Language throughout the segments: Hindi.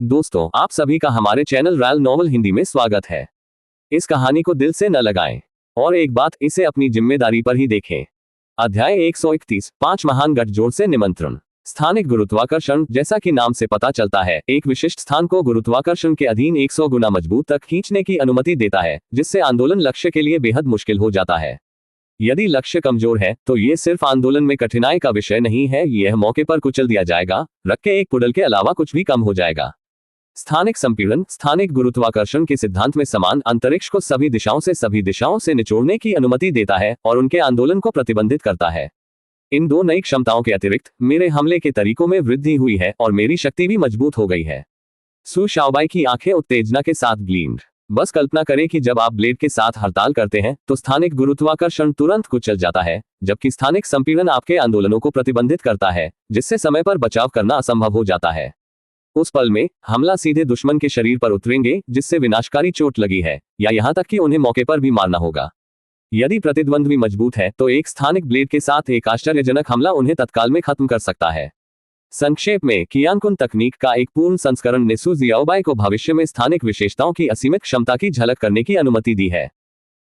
दोस्तों, आप सभी का हमारे चैनल रॉयल नॉवल हिंदी में स्वागत है। इस कहानी को दिल से न लगाएं और एक बात, इसे अपनी जिम्मेदारी पर ही देखें। अध्याय 131, 5 महान गठजोड़ से निमंत्रण। स्थानिक गुरुत्वाकर्षण। जैसा कि नाम से पता चलता है, एक विशिष्ट स्थान को गुरुत्वाकर्षण के अधीन 100 गुना मजबूत तक खींचने की अनुमति देता है, जिससे आंदोलन लक्ष्य के लिए बेहद मुश्किल हो जाता है। यदि लक्ष्य कमजोर है तो ये सिर्फ आंदोलन में कठिनाई का विषय नहीं है, यह मौके पर कुचल दिया जाएगा, रख के एक पुडल के अलावा कुछ भी कम हो जाएगा। स्थानिक संपीड़न। स्थानिक गुरुत्वाकर्षण के सिद्धांत में समान अंतरिक्ष को सभी दिशाओं से निचोड़ने की अनुमति देता है और उनके आंदोलन को प्रतिबंधित करता है। इन दो नई क्षमताओं के अतिरिक्त मेरे हमले के तरीकों में वृद्धि हुई है और मेरी शक्ति भी मजबूत हो गई है। सु शाओबाई की आंखें उत्तेजना के साथ ग्लीम्ड। बस कल्पना करें कि जब आप ब्लेड के साथ हड़ताल करते हैं तो स्थानिक गुरुत्वाकर्षण तुरंत कुचल जाता है, जबकि स्थानिक संपीड़न आपके आंदोलनों को प्रतिबंधित करता है, जिससे समय पर बचाव करना असंभव हो जाता है। उस पल में हमला सीधे दुश्मन के शरीर पर उतरेंगे, जिससे विनाशकारी चोट लगी है, या यहां तक कि उन्हें मौके पर भी मारना होगा। यदि प्रतिद्वंद्वी मजबूत है तो एक स्थानिक ब्लेड के साथ एक आश्चर्यजनक हमला उन्हें तत्काल में खत्म कर सकता है। संक्षेप में, कियानकुन तकनीक का एक पूर्ण संस्करण ने सु जियाओबाई को भविष्य में स्थानिक विशेषताओं की असीमित क्षमता की झलक करने की अनुमति दी है।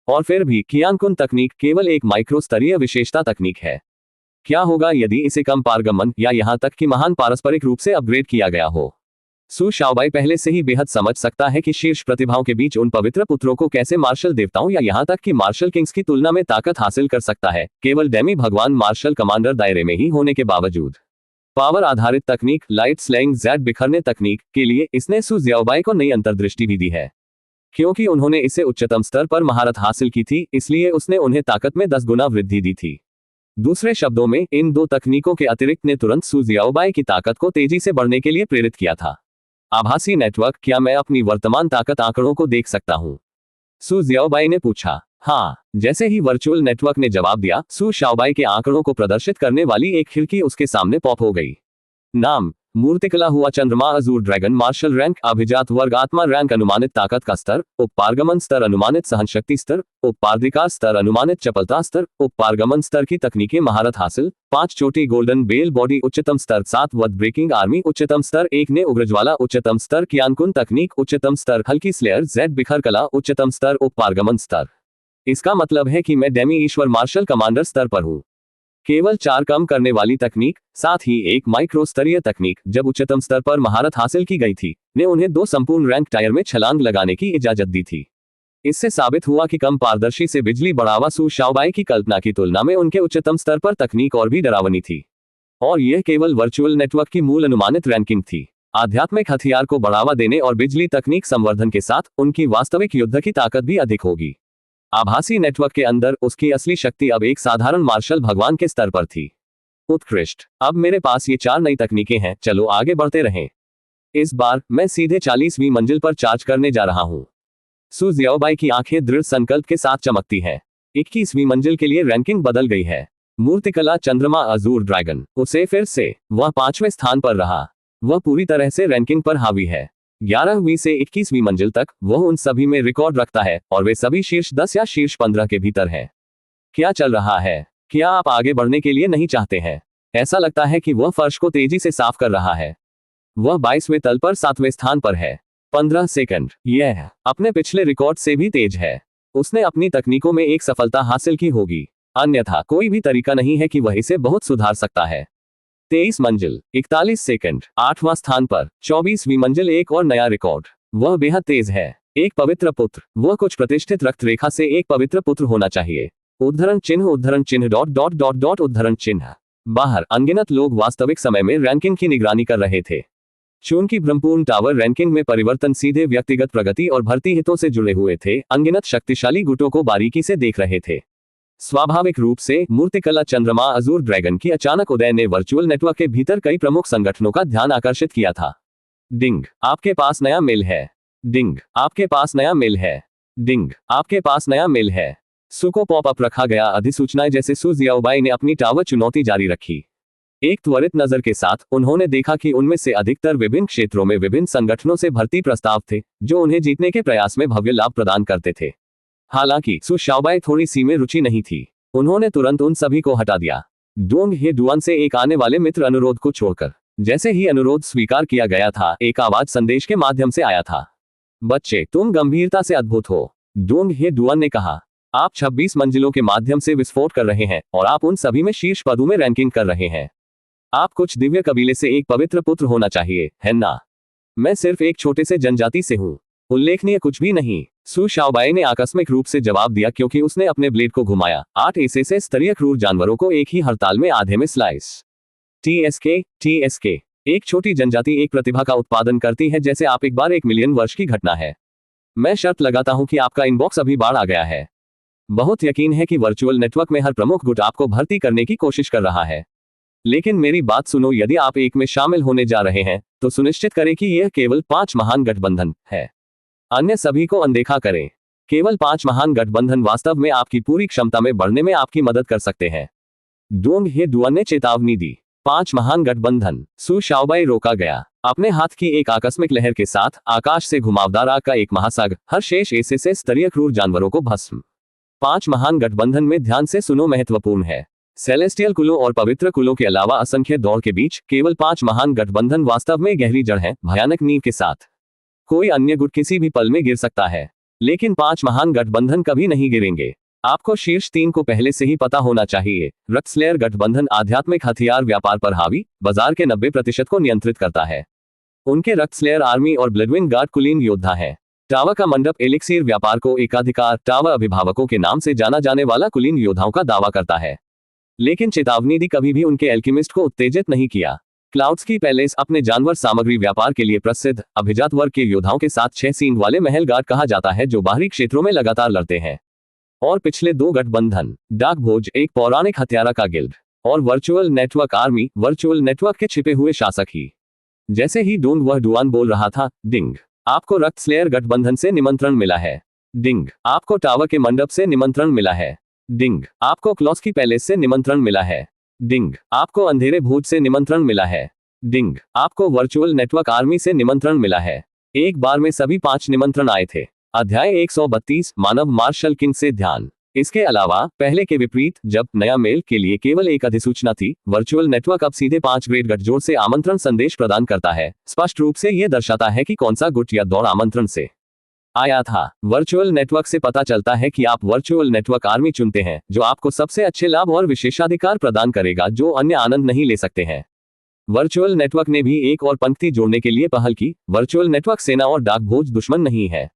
और फिर भी कियानकुन तकनीक केवल एक माइक्रो स्तरीय विशेषता तकनीक है। क्या होगा यदि इसे कम पारगमन या यहां तक कि महान पारस्परिक रूप से अपग्रेड किया गया हो? सु शाओबाई पहले से ही बेहद समझ सकता है कि शीर्ष प्रतिभाओं के बीच उन पवित्र पुत्रों को कैसे मार्शल देवताओं या यहां तक कि मार्शल किंग्स की तुलना में ताकत हासिल कर सकता है, केवल डेमी भगवान मार्शल कमांडर दायरे में ही होने के बावजूद। पावर आधारित तकनीक, लाइट स्लैंग जेड बिखरने तकनीक के लिए इसने सु जियाओबाई को नई अंतर्दृष्टि भी दी है। क्योंकि उन्होंने इसे उच्चतम स्तर पर महारत हासिल की थी, इसलिए उसने उन्हें ताकत में 10 गुना वृद्धि दी थी। दूसरे शब्दों में, इन दो तकनीकों के अतिरिक्त ने तुरंत सु जियाओबाई की ताकत को तेजी से बढ़ने के लिए प्रेरित किया था। आभासी नेटवर्क। क्या मैं अपनी वर्तमान ताकत आंकड़ों को देख सकता हूं? सु जियाओबाई ने पूछा। हाँ। जैसे ही वर्चुअल नेटवर्क ने जवाब दिया, सु शाओबाई के आंकड़ों को प्रदर्शित करने वाली एक खिड़की उसके सामने पॉप हो गई। नाम: मूर्तिकला हुआ चंद्रमा अजूर ड्रैगन मार्शल रैंक अभिजात वर्ग आत्मा रैंक अनुमानित ताकत का स्तर उपपारगमन स्तर अनुमानित सहनशक्ति स्तर उपपार्धिकार स्तर अनुमानित चपलता स्तर उपपारगमन स्तर की तकनीकें महारत हासिल 5 चोटी गोल्डन बेल बॉडी उच्चतम स्तर 7 वध ब्रेकिंग आर्मी उच्चतम स्तर 1 ने उग्रज्वाला उच्चतम स्तर कियानकुन तकनीक उच्चतम स्तर हल्की स्लेयर जेड बिखर कला उच्चतम स्तर उपपारगमन स्तर। इसका मतलब है कि मैं डेमी ईश्वर मार्शल कमांडर स्तर पर हूँ। केवल 4 कम करने वाली तकनीक, साथ ही एक माइक्रो स्तरीय तकनीक जब उच्चतम स्तर पर महारत हासिल की गई थी, ने उन्हें 2 संपूर्ण रैंक टायर में छलांग लगाने की इजाजत दी थी। इससे साबित हुआ कि कम पारदर्शी से बिजली बढ़ावा सु शाओबाई की कल्पना की तुलना में उनके उच्चतम स्तर पर तकनीक और भी डरावनी थी। और यह केवल वर्चुअल नेटवर्क की मूल अनुमानित रैंकिंग थी। आध्यात्मिक हथियार को बढ़ावा देने और बिजली तकनीक संवर्धन के साथ उनकी वास्तविक युद्ध की ताकत भी अधिक होगी। आभासी नेटवर्क के अंदर उसकी असली शक्ति अब एक साधारण मार्शल भगवान के स्तर पर थी। उत्कृष्ट। अब मेरे पास ये 4 नई तकनीकें हैं, चलो आगे बढ़ते रहें। इस बार मैं सीधे 40वीं मंजिल पर चार्ज करने जा रहा हूं। सु जियाओबाई की आंखें दृढ़ संकल्प के साथ चमकती हैं। 21वीं मंजिल के लिए रैंकिंग बदल गई है। मूर्तिकला चंद्रमा अजूर ड्रैगन, उसे फिर से वह 5वें स्थान पर रहा। वह पूरी तरह से रैंकिंग पर हावी है। 11वीं से 21वीं मंजिल तक वह उन सभी में रिकॉर्ड रखता है और वे सभी शीर्ष 10 या शीर्ष 15 के भीतर हैं। क्या चल रहा है? क्या आप आगे बढ़ने के लिए नहीं चाहते हैं? ऐसा लगता है कि वह फर्श को तेजी से साफ कर रहा है। वह 22वें तल पर 7वें स्थान पर है। 15 सेकंड। यह अपने पिछले रिकॉर्ड से भी तेज है। उसने अपनी तकनीकों में एक सफलता हासिल की होगी, अन्यथा कोई भी तरीका नहीं है कि वह इसे बहुत सुधार सकता है। 23 मंजिल 41 सेकंड 8वां स्थान पर। 24वीं मंजिल एक और नया रिकॉर्ड। वह बेहद तेज है। एक पवित्र पुत्र। वह कुछ प्रतिष्ठित रक्त रेखा से एक पवित्र पुत्र होना चाहिए। उद्धरण चिन्ह डॉट डॉट डॉट डॉट उद्धरण चिन्ह। बाहर अनगिनत लोग वास्तविक समय में रैंकिंग की निगरानी कर रहे थे। चून की ब्रह्मपूर्ण टावर रैंकिंग में परिवर्तन सीधे व्यक्तिगत प्रगति और भर्ती हितों से जुड़े हुए थे, अनगिनत शक्तिशाली गुटों को बारीकी से देख रहे थे। स्वाभाविक रूप से मूर्तिकला चंद्रमा अजूर ड्रैगन की अचानक उदय ने वर्चुअल नेटवर्क के भीतर कई प्रमुख संगठनों का ध्यान आकर्षित किया था। डिंग, आपके पास नया मेल है। डिंग, आपके पास नया मेल है। डिंग, आपके पास नया मेल है। सु को पॉप अप रखा गया अधिसूचनाएं जैसे सु जियाओबाई ने अपनी टावर चुनौती जारी रखी। एक त्वरित नजर के साथ उन्होंने देखा कि उनमें से अधिकतर विभिन्न क्षेत्रों में विभिन्न संगठनों से भर्ती प्रस्ताव थे, जो उन्हें जीतने के प्रयास में भव्य लाभ प्रदान करते थे। हालांकि सु शाओबाई थोड़ी सी में रुचि नहीं थी। उन्होंने तुरंत उन सभी को हटा दिया। डोंग हे डुआन से एक आने वाले मित्र अनुरोध को छोड़कर। जैसे ही अनुरोध स्वीकार किया गया था, एक आवाज संदेश के माध्यम से आया था। बच्चे, तुम गंभीरता से अद्भुत हो, डोंग हे डुआन ने कहा। आप 26 मंजिलों के माध्यम से विस्फोट कर रहे हैं और आप उन सभी में शीर्ष पदों में रैंकिंग कर रहे हैं। आप कुछ दिव्य कबीले से एक पवित्र पुत्र होना चाहिए, है ना? मैं सिर्फ एक छोटे से जनजाति से हूँ। उल्लेखनीय कुछ भी नहीं, सु शाओबाई ने आकस्मिक रूप से जवाब दिया क्योंकि उसने अपने ब्लेड को घुमाया। 8 ऐसे से स्तरीय क्रूर जानवरों को एक ही हड़ताल में आधे में स्लाइस। टीएसके एक छोटी जनजाति एक प्रतिभा का उत्पादन करती है जैसे आप एक बार 1 मिलियन वर्ष की घटना है। मैं शर्त लगाता हूं कि आपका इनबॉक्स अभी बाढ़ आ गया है। बहुत यकीन है कि वर्चुअल नेटवर्क में हर प्रमुख गुट आपको भर्ती करने की कोशिश कर रहा है। लेकिन मेरी बात सुनो, यदि आप एक में शामिल होने जा रहे हैं तो सुनिश्चित करें कि यह केवल 5 महान गठबंधन है। अन्य सभी को अनदेखा करें। केवल 5 महान गठबंधन वास्तव में आपकी पूरी क्षमता में बढ़ने में आपकी मदद कर सकते हैं, डोंग हे डुआन ने चेतावनी दी। 5 महान गठबंधन। सु शाओबाई रोका गया। अपने हाथ की एक आकस्मिक लहर के साथ आकाश से घुमावदार आग का एक महासागर हर शेष ऐसे से स्तरीय क्रूर जानवरों को भस्म। 5 महान गठबंधन में ध्यान से सुनो महत्वपूर्ण है। सेलेस्टियल कुलों और पवित्र कुलों के अलावा असंख्य दौड़ के बीच केवल 5 महान गठबंधन वास्तव में गहरी जड़ है, भयानक नींव के साथ। कोई अन्य गुट किसी भी पल में गिर सकता है, लेकिन 5 महान गठबंधन कभी नहीं गिरेंगे। आपको शीर्ष 3 को पहले से ही पता होना चाहिए। रक्तस्लेयर गठबंधन आध्यात्मिक हथियार व्यापार पर हावी, बाजार के 90% को नियंत्रित करता है। उनके रक्तस्लेयर आर्मी और ब्लडविंग गार्ड कुलीन योद्धा है। टावा का मंडप एलिक्सीर व्यापार को एकाधिकार टावा अभिभावकों के नाम से जाना जाने वाला कुलीन योद्धाओं का दावा करता है। लेकिन चेतावनी दी कभी भी उनके एल्केमिस्ट को उत्तेजित नहीं किया। क्लाउड्सकी पैलेस अपने जानवर सामग्री व्यापार के लिए प्रसिद्ध अभिजात वर्ग के योद्धाओं के साथ 6 सींग वाले महल गार्ड कहा जाता है जो बाहरी क्षेत्रों में लगातार लड़ते हैं। और पिछले 2 गठबंधन, डाक भोज एक पौराणिक हत्यारा का गिल्ड और virtual network army, virtual network के छिपे हुए शासक ही। जैसे ही डोंग वह डुआन बोल रहा था, डिंग, आपको रक्तस्लेयर गठबंधन से निमंत्रण मिला है। डिंग, आपको टावर के मंडप से निमंत्रण मिला है। डिंग, आपको क्लॉस्की पैलेस से निमंत्रण मिला है। डिंग, आपको अंधेरे भोज से निमंत्रण मिला है। डिंग, आपको वर्चुअल नेटवर्क आर्मी से निमंत्रण मिला है। एक बार में सभी 5 निमंत्रण आए थे। अध्याय 132 मानव मार्शल किंग से ध्यान। इसके अलावा पहले के विपरीत, जब नया मेल के लिए केवल एक अधिसूचना थी, वर्चुअल नेटवर्क अब सीधे 5 ग्रेड गठजोड़ से आमंत्रण संदेश प्रदान करता है। स्पष्ट रूप से यह दर्शाता है कि कौन सा गुट या दौड़ आमंत्रण से आया था। वर्चुअल नेटवर्क से पता चलता है कि आप वर्चुअल नेटवर्क आर्मी चुनते हैं, जो आपको सबसे अच्छे लाभ और विशेषाधिकार प्रदान करेगा जो अन्य आनंद नहीं ले सकते हैं। वर्चुअल नेटवर्क ने भी एक और पंक्ति जोड़ने के लिए पहल की। वर्चुअल नेटवर्क सेना और डाक भोज दुश्मन नहीं है।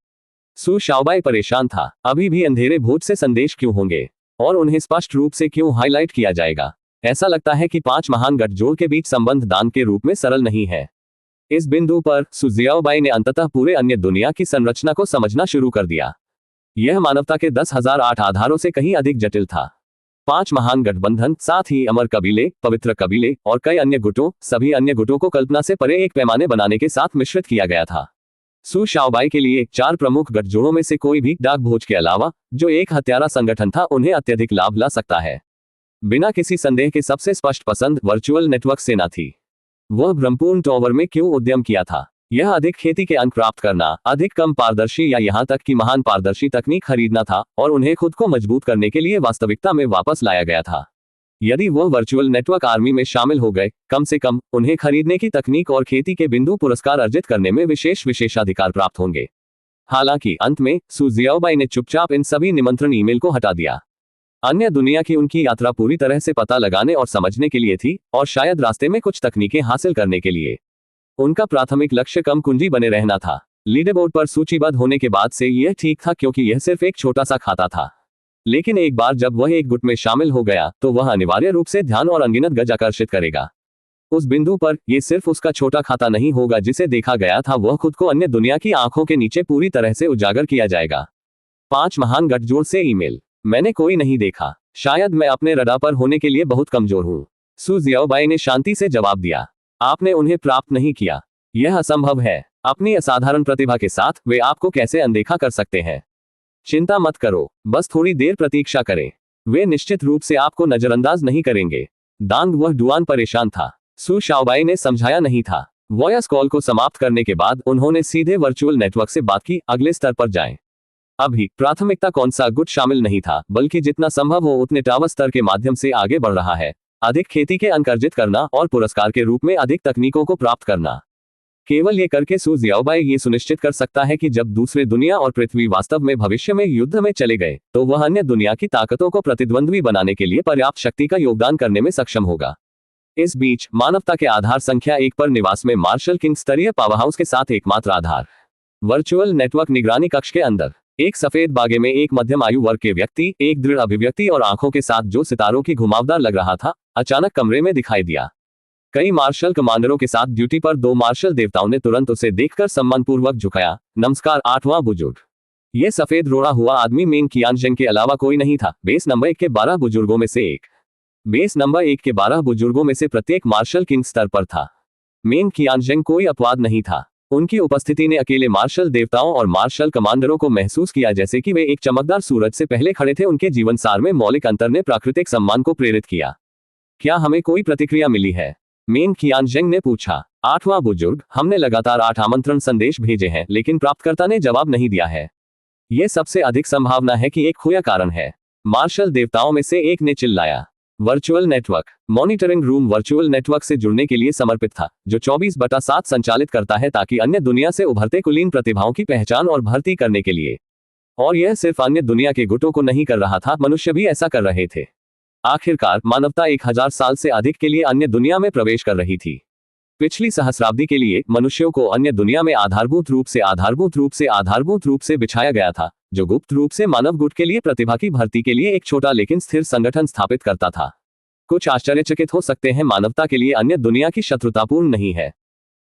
सु शाओबाई परेशान था। अभी भी अंधेरे भोज से संदेश क्यों होंगे और उन्हें स्पष्ट रूप से क्यों हाईलाइट किया जाएगा? ऐसा लगता है कि 5 महान गठजोड़ के बीच संबंध दान के रूप में सरल नहीं है। इस बिंदु पर सु जियाओबाई ने अंततः पूरे अन्य दुनिया की संरचना को समझना शुरू कर दिया। यह मानवता के 10,008 आधारों से कहीं अधिक जटिल था। 5 महान गठबंधन, साथ ही अमर कबीले, पवित्र कबीले और कई अन्य गुटों, सभी अन्य गुटों को कल्पना से परे एक पैमाने बनाने के साथ मिश्रित किया गया था। सु शाओबाई के लिए 4 प्रमुख गठजोड़ों में से कोई भी डाक भोज के अलावा, जो एक हत्यारा संगठन था, उन्हें अत्यधिक लाभ ला सकता है। बिना किसी संदेह के सबसे स्पष्ट पसंद वर्चुअल नेटवर्क सेना थी। वह ब्रह्मपूर्ण टॉवर में क्यों उद्यम किया था? यह अधिक खेती के अंक प्राप्त करना, अधिक कम पारदर्शी या यहां तक कि महान पारदर्शी तकनीक खरीदना था, और उन्हें खुद को मजबूत करने के लिए वास्तविकता में वापस लाया गया था। यदि वह वर्चुअल नेटवर्क आर्मी में शामिल हो गए, कम से कम उन्हें खरीदने की तकनीक और खेती के बिंदु पुरस्कार अर्जित करने में विशेषाधिकार प्राप्त होंगे। हालांकि अंत में सु जियाओबाई ने चुपचाप इन सभी निमंत्रण ईमेल को हटा दिया। अन्य दुनिया की उनकी यात्रा पूरी तरह से पता लगाने और समझने के लिए थी, और शायद रास्ते में कुछ तकनीकें हासिल करने के लिए। उनका प्राथमिक लक्ष्य कम कुंजी बने रहना था। लीडरबोर्ड पर सूचीबद्ध होने के बाद से यह ठीक था क्योंकि यह सिर्फ एक छोटा सा खाता था। लेकिन एक बार जब वह एक गुट में शामिल हो गया, तो वह अनिवार्य रूप से ध्यान और अनगिनत गज आकर्षित करेगा। उस बिंदु पर यह सिर्फ उसका छोटा खाता नहीं होगा जिसे देखा गया था, वह खुद को अन्य दुनिया की आंखों के नीचे पूरी तरह से उजागर किया जाएगा। 5 महान गठजोड़ से ईमेल। मैंने कोई नहीं देखा। शायद मैं अपने रडार पर होने के लिए बहुत कमजोर हूं, सु जियाओबाई ने शांति से जवाब दिया। आपने उन्हें प्राप्त नहीं किया। यह असंभव है। अपनी असाधारण प्रतिभा के साथ वे आपको कैसे अनदेखा कर सकते हैं? चिंता मत करो, बस थोड़ी देर प्रतीक्षा करें। वे निश्चित रूप से आपको नजरअंदाज नहीं करेंगे। दांग वह डुआन परेशान था। सु शाओबाई ने समझाया नहीं था। वॉयस कॉल को समाप्त करने के बाद उन्होंने सीधे वर्चुअल नेटवर्क से बात की, अगले स्तर पर जाएं। अभी प्राथमिकता कौन सा गुट शामिल नहीं था, बल्कि जितना संभव हो उतने टावर स्तर के माध्यम से आगे बढ़ रहा है। अधिक खेती के अंक अर्जित करना और पुरस्कार के रूप में अधिक तकनीकों को प्राप्त करना। केवल ये करके सू जियाओबाई ये सुनिश्चित कर सकता है कि जब दूसरे दुनिया और पृथ्वी वास्तव में भविष्य में युद्ध में चले गए तो वह अन्य दुनिया की ताकतों को प्रतिद्वंद्वी बनाने के लिए पर्याप्त शक्ति का योगदान करने में सक्षम होगा। इस बीच मानवता के आधार संख्या 1 पर निवास में मार्शल किंग स्तरीय पावरहाउस के साथ एकमात्र आधार वर्चुअल नेटवर्क निगरानी कक्ष के अंदर एक सफेद बागे में एक मध्यम आयु वर्ग के व्यक्ति एक दृढ़ अभिव्यक्ति और आंखों के साथ जो सितारों की घुमावदार लग रहा था अचानक कमरे में दिखाई दिया। कई मार्शल कमांडरों के साथ ड्यूटी पर 2 मार्शल देवताओं ने तुरंत उसे देखकर सम्मानपूर्वक झुकाया। नमस्कार 8वां बुजुर्ग। ये सफेद रोड़ा हुआ आदमी मेन कियानजेंग के अलावा कोई नहीं था। बेस नंबर 1 के 12 बुजुर्गों में से एक। बेस नंबर 1 के 12 बुजुर्गों में से प्रत्येक मार्शल किंग स्तर पर था। मेन कियानजेंग कोई अपवाद नहीं था। उनकी उपस्थिति ने अकेले मार्शल देवताओं और मार्शल कमांडरों को महसूस किया जैसे कि वे एक चमकदार सूरज से पहले खड़े थे। उनके जीवन सार में मौलिक अंतर ने प्राकृतिक सम्मान को प्रेरित किया। क्या हमें कोई प्रतिक्रिया मिली है? मेन कियानजेंग ने पूछा। 8वां बुजुर्ग, हमने लगातार 8 आमंत्रण संदेश भेजे हैं लेकिन प्राप्तकर्ता ने जवाब नहीं दिया है। यह सबसे अधिक संभावना है कि एक खोया कारण है। मार्शल देवताओं में से एक ने चिल्लाया। Virtual network monitoring room virtual network से जुड़ने के लिए समर्पित था जो 24/7 संचालित करता है ताकि अन्य दुनिया से उभरते कुलीन प्रतिभाओं की पहचान और भर्ती करने के लिए। और यह सिर्फ अन्य दुनिया के गुटों को नहीं कर रहा था, मनुष्य भी ऐसा कर रहे थे। आखिरकार मानवता 1000 साल से अधिक के लिए अन्य दुनिया में प्रवेश कर रही थी। पिछली सहस्राब्दी के लिए मनुष्यों को अन्य दुनिया में आधारभूत रूप से बिछाया गया था जो गुप्त रूप से मानव गुट के लिए प्रतिभा की भर्ती के लिए एक छोटा लेकिन स्थिर संगठन स्थापित करता था। कुछ आश्चर्यचकित हो सकते हैं, मानवता के लिए अन्य दुनिया की शत्रुतापूर्ण नहीं है।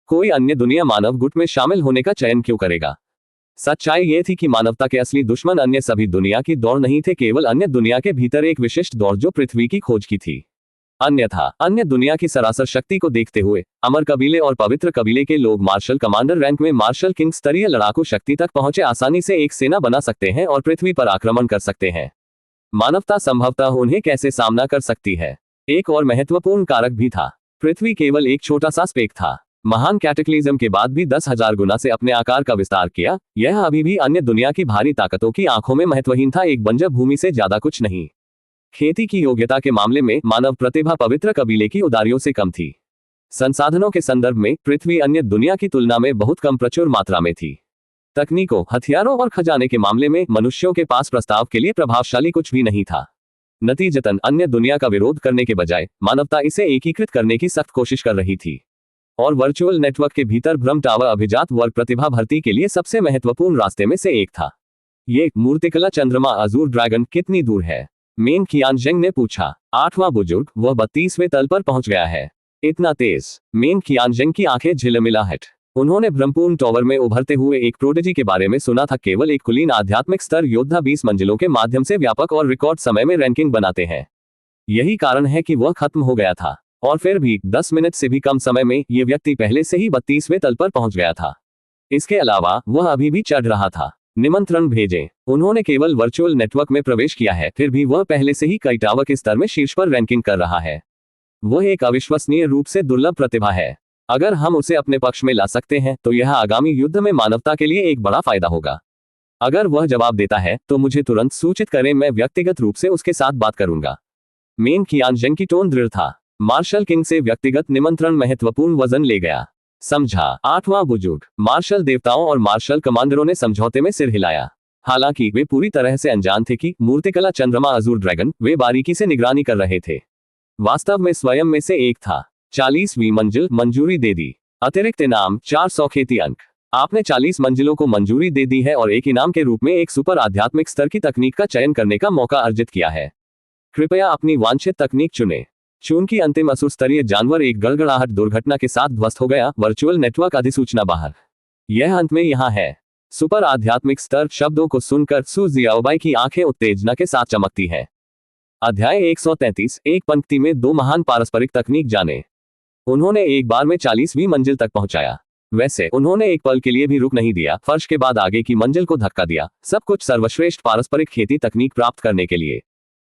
कोई अन्य दुनिया मानव गुट में शामिल होने का चयन क्यों करेगा? सच्चाई ये थी कि मानवता के असली दुश्मन अन्य सभी दुनिया की दौड़ नहीं थे, केवल अन्य दुनिया के भीतर एक विशिष्ट दौड़ जो पृथ्वी की खोज की थी। अन्यथा अन्य दुनिया की सरासर शक्ति को देखते हुए अमर कबीले और पवित्र कबीले के लोग मार्शल कमांडर रैंक में मार्शल किंग स्तरीय लड़ाकू शक्ति तक पहुंचे आसानी से एक सेना बना सकते हैं और पृथ्वी पर आक्रमण कर सकते हैं। मानवता संभवतः उन्हें कैसे सामना कर सकती है? एक और महत्वपूर्ण कारक भी था। पृथ्वी केवल एक छोटा सा स्पेक था। महान कैटेक्लिज्म के बाद भी 10,000 गुना से अपने आकार का विस्तार किया। यह अभी भी अन्य दुनिया की भारी ताकतों की आंखों में महत्वहीन था, एक बंजर भूमि से ज्यादा कुछ नहीं। खेती की योग्यता के मामले में मानव प्रतिभा पवित्र कबीले की उदारियों से कम थी। संसाधनों के संदर्भ में पृथ्वी अन्य दुनिया की तुलना में बहुत कम प्रचुर मात्रा में थी। तकनीकों, हथियारों और खजाने के मामले में मनुष्यों के पास प्रस्ताव के लिए प्रभावशाली कुछ भी नहीं था। नतीजतन अन्य दुनिया का विरोध करने के बजाय मानवता इसे एकीकृत करने की सख्त कोशिश कर रही थी। और वर्चुअल नेटवर्क के भीतर ब्रह्म टावर अभिजात वर्ग प्रतिभा भर्ती के लिए सबसे महत्वपूर्ण रास्ते में से एक था। ये मूर्तिकला चंद्रमा अजूर ड्रैगन कितनी दूर है? मेन कियानजेंग ने पूछा। 8वां बुजुर्ग, वह 32वें तल पर पहुंच गया है। इतना तेज? मेन कियानजेंग की आंखें झिलमिलाहट। उन्होंने ब्रह्मपूर्ण टावर में उभरते हुए एक प्रोडिजी के बारे में सुना था। केवल एक कुलीन आध्यात्मिक स्तर योद्धा 20 मंजिलों के माध्यम से व्यापक और रिकॉर्ड समय में रैंकिंग बनाते हैं। यही कारण है कि वह खत्म हो गया था। और फिर भी 10 मिनट से भी कम समय में यह व्यक्ति पहले से ही 32वें तल पर पहुंच गया था। इसके अलावा वह अभी भी चढ़ रहा था। निमंत्रण भेजें। उन्होंने केवल वर्चुअल नेटवर्क में प्रवेश किया है, फिर भी वह पहले से ही कई टावर के स्तर में शीर्ष पर रैंकिंग कर रहा है। वह एक अविश्वसनीय रूप से दुर्लभ प्रतिभा है। अगर हम उसे अपने पक्ष में ला सकते हैं तो यह आगामी युद्ध में मानवता के लिए एक बड़ा फायदा होगा। अगर वह जवाब देता है तो मुझे तुरंत सूचित करें, मैं व्यक्तिगत रूप से उसके साथ बात करूंगा। मेन कियानजेंग की टोन दृढ़ था। मार्शल किंग से व्यक्तिगत निमंत्रण महत्वपूर्ण वजन ले गया। समझा? 8वां बुजुर्ग। मार्शल देवताओं और मार्शल कमांडरों ने समझौते में सिर हिलाया। हालांकि वे पूरी तरह से अनजान थे कि मूर्तिकला चंद्रमा अजूर ड्रैगन वे बारीकी से निगरानी कर रहे थे। वास्तव में स्वयं में से एक था। 40वीं मंजिल मंजूरी दे दी। अतिरिक्त इनाम 400 खेती अंक। आपने 40 मंजिलों को मंजूरी दे दी है और एक इनाम के रूप में एक सुपर आध्यात्मिक स्तर की तकनीक का चयन करने का मौका अर्जित किया है। कृपया अपनी वांछित तकनीक चुनें। चूंकि अंतिम असुर स्तरीय जानवर एक गड़गड़ाहट दुर्घटना के साथ ध्वस्त हो गया, वर्चुअल नेटवर्क अधिसूचना बाहर। यह अंत में यहाँ है। सुपर आध्यात्मिक स्तर शब्दों को सुनकर सू जियाओबाई की आंखें उत्तेजना के साथ चमकती हैं। अध्याय 133। एक पंक्ति में 2 महान पारस्परिक तकनीक जाने। उन्होंने एक बार में 40वीं मंजिल तक पहुंचाया। वैसे उन्होंने एक पल के लिए भी रुक नहीं दिया, फर्श के बाद आगे की मंजिल को धक्का दिया। सब कुछ सर्वश्रेष्ठ पारस्परिक खेती तकनीक प्राप्त करने के लिए।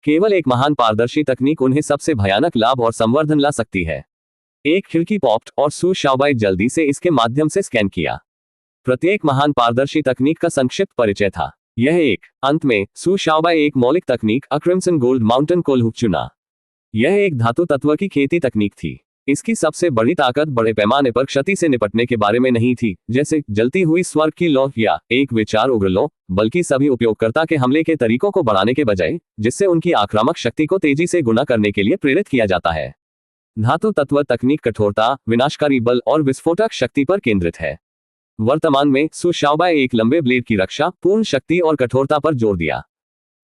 केवल एक महान पारदर्शी तकनीक उन्हें सबसे भयानक लाभ और संवर्धन ला सकती है। एक खिड़की पॉप्ड और सू शाओबाई जल्दी से इसके माध्यम से स्कैन किया। प्रत्येक महान पारदर्शी तकनीक का संक्षिप्त परिचय था। यह एक अंत में सू शाओबाई एक मौलिक तकनीक क्रिम्सन गोल्ड माउंटेन कोल्हूक चुना। यह एक धातु तत्व की खेती तकनीक थी। इसकी सबसे बड़ी ताकत बड़े पैमाने पर क्षति से निपटने के बारे में नहीं थी, जैसे जलती हुई स्वर्ग की लौ या एक विचार उग्र लौ, बल्कि सभी उपयोगकर्ता के हमले के तरीकों को बढ़ाने के बजाय, जिससे उनकी आक्रामक शक्ति को तेजी से गुना करने के लिए प्रेरित किया जाता है। धातु तत्व तकनीक कठोरता, विनाशकारी बल और विस्फोटक शक्ति पर केंद्रित है। वर्तमान में सु शाओबाई एक लंबे ब्लेड की रक्षा, पूर्ण शक्ति और कठोरता पर जोर दिया।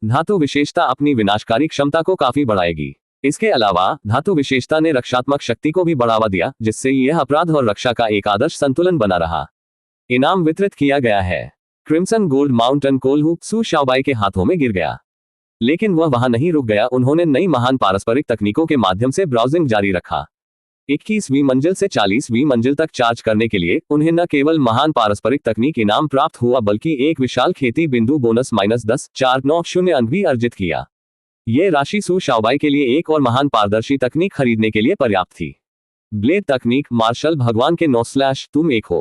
धातु विशेषता अपनी विनाशकारी क्षमता को काफी बढ़ाएगी। इसके अलावा धातु विशेषता ने रक्षात्मक शक्ति को भी बढ़ावा दिया, जिससे यह अपराध और रक्षा का एक आदर्श संतुलन बना रहा। इनाम वितरित किया गया है। क्रिम्सन गोल्ड माउंटेन कोल्हू सु शाओबाई के हाथों में गिर गया, लेकिन वह वहां नहीं रुक गया। उन्होंने नई महान पारस्परिक तकनीकों के माध्यम से ब्राउजिंग जारी रखा। 21वीं मंजिल से 40वीं मंजिल तक चार्ज करने के लिए उन्हें न केवल महान पारस्परिक तकनीक इनाम प्राप्त हुआ, बल्कि एक विशाल खेती बिंदु बोनस -10,490 अंक भी अर्जित किया। ये राशि सु शाओबाई के लिए एक और महान पारदर्शी तकनीक खरीदने के लिए पर्याप्त थी। ब्लेड तकनीक मार्शल भगवान के 9/तुम एक हो।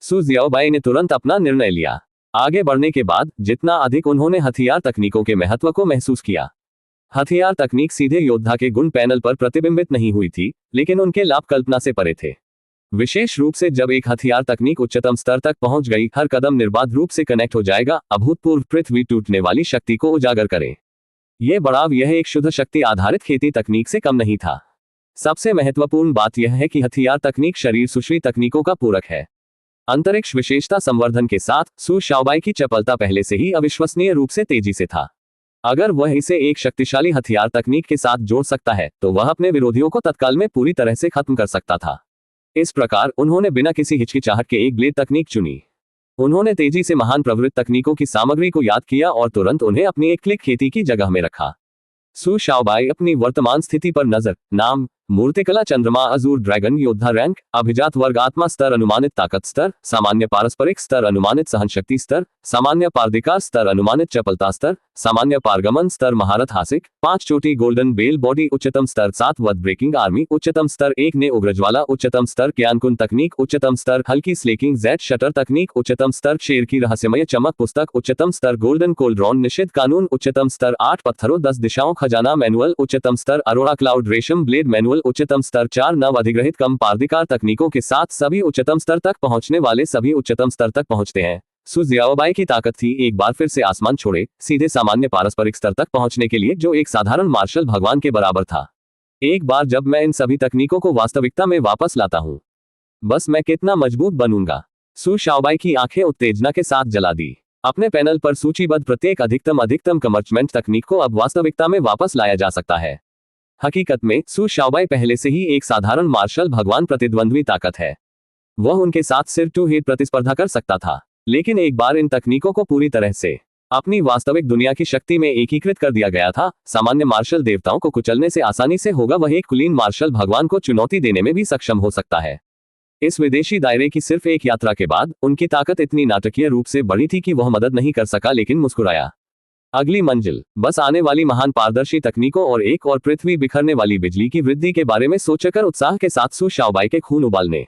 सु शाओबाई ने तुरंत अपना निर्णय लिया। आगे बढ़ने के बाद जितना अधिक उन्होंने हथियार तकनीकों के महत्व को महसूस किया। हथियार तकनीक सीधे योद्धा के गुण पैनल पर प्रतिबिंबित नहीं हुई थी, लेकिन उनके लाभ कल्पना से परे थे। विशेष रूप से जब एक हथियार तकनीक उच्चतम स्तर तक पहुंच गई, हर कदम निर्बाध रूप से कनेक्ट हो जाएगा, अभूतपूर्व पृथ्वी टूटने वाली शक्ति को उजागर करे। यह बढ़ाव यह एक शुद्ध शक्ति आधारित खेती तकनीक से कम नहीं था। सबसे महत्वपूर्ण बात यह है कि हथियार तकनीक शरीर सुश्री तकनीकों का पूरक है। अंतरिक्ष विशेषता संवर्धन के साथ सु शाओबाई की चपलता पहले से ही अविश्वसनीय रूप से तेजी से था। अगर वह इसे एक शक्तिशाली हथियार तकनीक के साथ जोड़ सकता है, तो वह अपने विरोधियों को तत्काल में पूरी तरह से खत्म कर सकता था। इस प्रकार उन्होंने बिना किसी हिचकिचाहट के एक ब्लेड तकनीक चुनी। उन्होंने तेजी से महान प्रवृत्त तकनीकों की सामग्री को याद किया और तुरंत उन्हें अपनी एक क्लिक खेती की जगह में रखा। सु शाओबाई अपनी वर्तमान स्थिति पर नजर। नाम, मूर्तिकला चंद्रमा अजूर ड्रैगन योद्धा रैंक, अभिजात वर्ग आत्मा स्तर अनुमानित ताकत स्तर, सामान्य पारस्परिक स्तर अनुमानित सहनशक्ति स्तर, सामान्य पारधिकार स्तर अनुमानित चपलता स्तर, सामान्य पारगमन स्तर महारत हासिक, 5 चोटी गोल्डन बेल बॉडी उच्चतम स्तर 7 वध ब्रेकिंग आर्मी उच्चतम स्तर 1 ने उग्रज्वाला उच्चतम स्तर क्यानकुन तकनीक उच्चतम स्तर हल्की स्लेकिंग जेट शटर तकनीक उच्चतम स्तर शेर की रहस्यमय चमक पुस्तक उच्चतम स्तर गोल्डन कोल्ड्रॉन निषिद्ध कानून उच्चतम स्तर 8 पत्थरों 10 दिशाओं खजाना मैनुअल उच्चतम स्तर अरोड़ा क्लाउड रेशम ब्लेड मैनुअल उच्चतम स्तर 4 नव अधिग्रहित कम पारधिकार तकनीकों के साथ सभी उच्चतम स्तर तक पहुंचने वाले सभी उच्चतम स्तर तक पहुंचते हैं। सु शाओबाई की ताकत थी एक बार फिर से आसमान छोड़े, सीधे सामान्य पारस्परिक स्तर तक पहुंचने के लिए, जो एक साधारण मार्शल भगवान के बराबर था। एक बार जब मैं इन सभी तकनीकों को वास्तविकता में वापस लाता हूं, बस मैं कितना मजबूत बनूंगा। सु शाओबाई की आंखें उत्तेजना के साथ जला दी। अपने पैनल पर सूचीबद्ध प्रत्येक अधिकतम कमर्चमेंट तकनीक को अब वास्तविकता में वापस लाया जा सकता है। हकीकत में सु शाओबाई पहले से ही एक साधारण मार्शल भगवान प्रतिद्वंद्वी ताकत है। वह उनके साथ सिर टू हेड प्रतिस्पर्धा कर सकता था, लेकिन एक बार इन तकनीकों को पूरी तरह से अपनी वास्तविक दुनिया की शक्ति में एकीकृत कर दिया गया था, सामान्य मार्शल देवताओं को कुचलने से आसानी से होगा, वह एक कुलीन मार्शल भगवान को चुनौती देने में भी सक्षम हो सकता है। इस विदेशी दायरे की सिर्फ एक यात्रा के बाद उनकी ताकत इतनी नाटकीय रूप से बढ़ी थी कि वह मदद नहीं कर सका, लेकिन मुस्कुराया। अगली मंजिल, बस आने वाली महान पारदर्शी तकनीकों और एक और पृथ्वी बिखरने वाली बिजली की वृद्धि के बारे में सोचकर उत्साह के साथ सु शाओबाई के खून उबालने।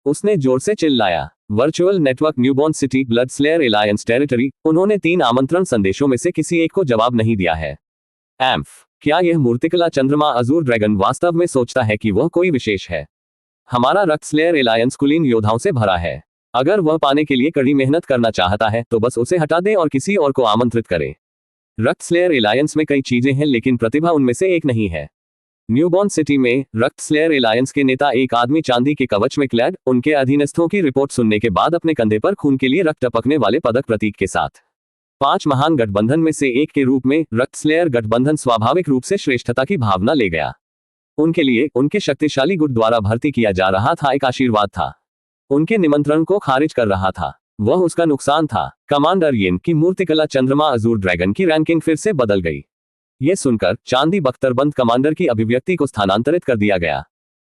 उसने जोर से चिल्लाया, virtual network newborn city blood slayer alliance territory. उन्होंने 3 आमंत्रण संदेशों में से किसी एक को जवाब नहीं दिया है। एम्फ, क्या यह मूर्तिकला चंद्रमा अजूर ड्रैगन वास्तव में सोचता है कि वह कोई विशेष है? हमारा रक्त स्लेयर एलायंस कुलीन योद्धाओं से भरा है। अगर वह पाने के लिए कड़ी मेहनत करना चाहता है, तो बस उसे हटा दे और किसी और को आमंत्रित करे। रक्त स्लेयर एलायंस में कई चीजें हैं, लेकिन प्रतिभा उनमें से एक नहीं है। न्यूबॉर्न सिटी में रक्त स्लेयर एलायंस के नेता एक आदमी चांदी के कवच में क्लैड, उनके अधीनस्थों की रिपोर्ट सुनने के बाद अपने कंधे पर खून के लिए रक्त टपकने वाले पदक प्रतीक के साथ 5 महान गठबंधन में से एक के रूप में रक्त स्लेयर गठबंधन स्वाभाविक रूप से श्रेष्ठता की भावना ले गया। उनके लिए उनके शक्तिशाली गुट द्वारा भर्ती किया जा रहा था एक आशीर्वाद था। उनके निमंत्रण को खारिज कर रहा था, वह उसका नुकसान था। कमांडर येन की मूर्तिकला चंद्रमा अजूर ड्रैगन की रैंकिंग फिर से बदल गई। यह सुनकर चांदी बख्तरबंद कमांडर की अभिव्यक्ति को स्थानांतरित कर दिया गया।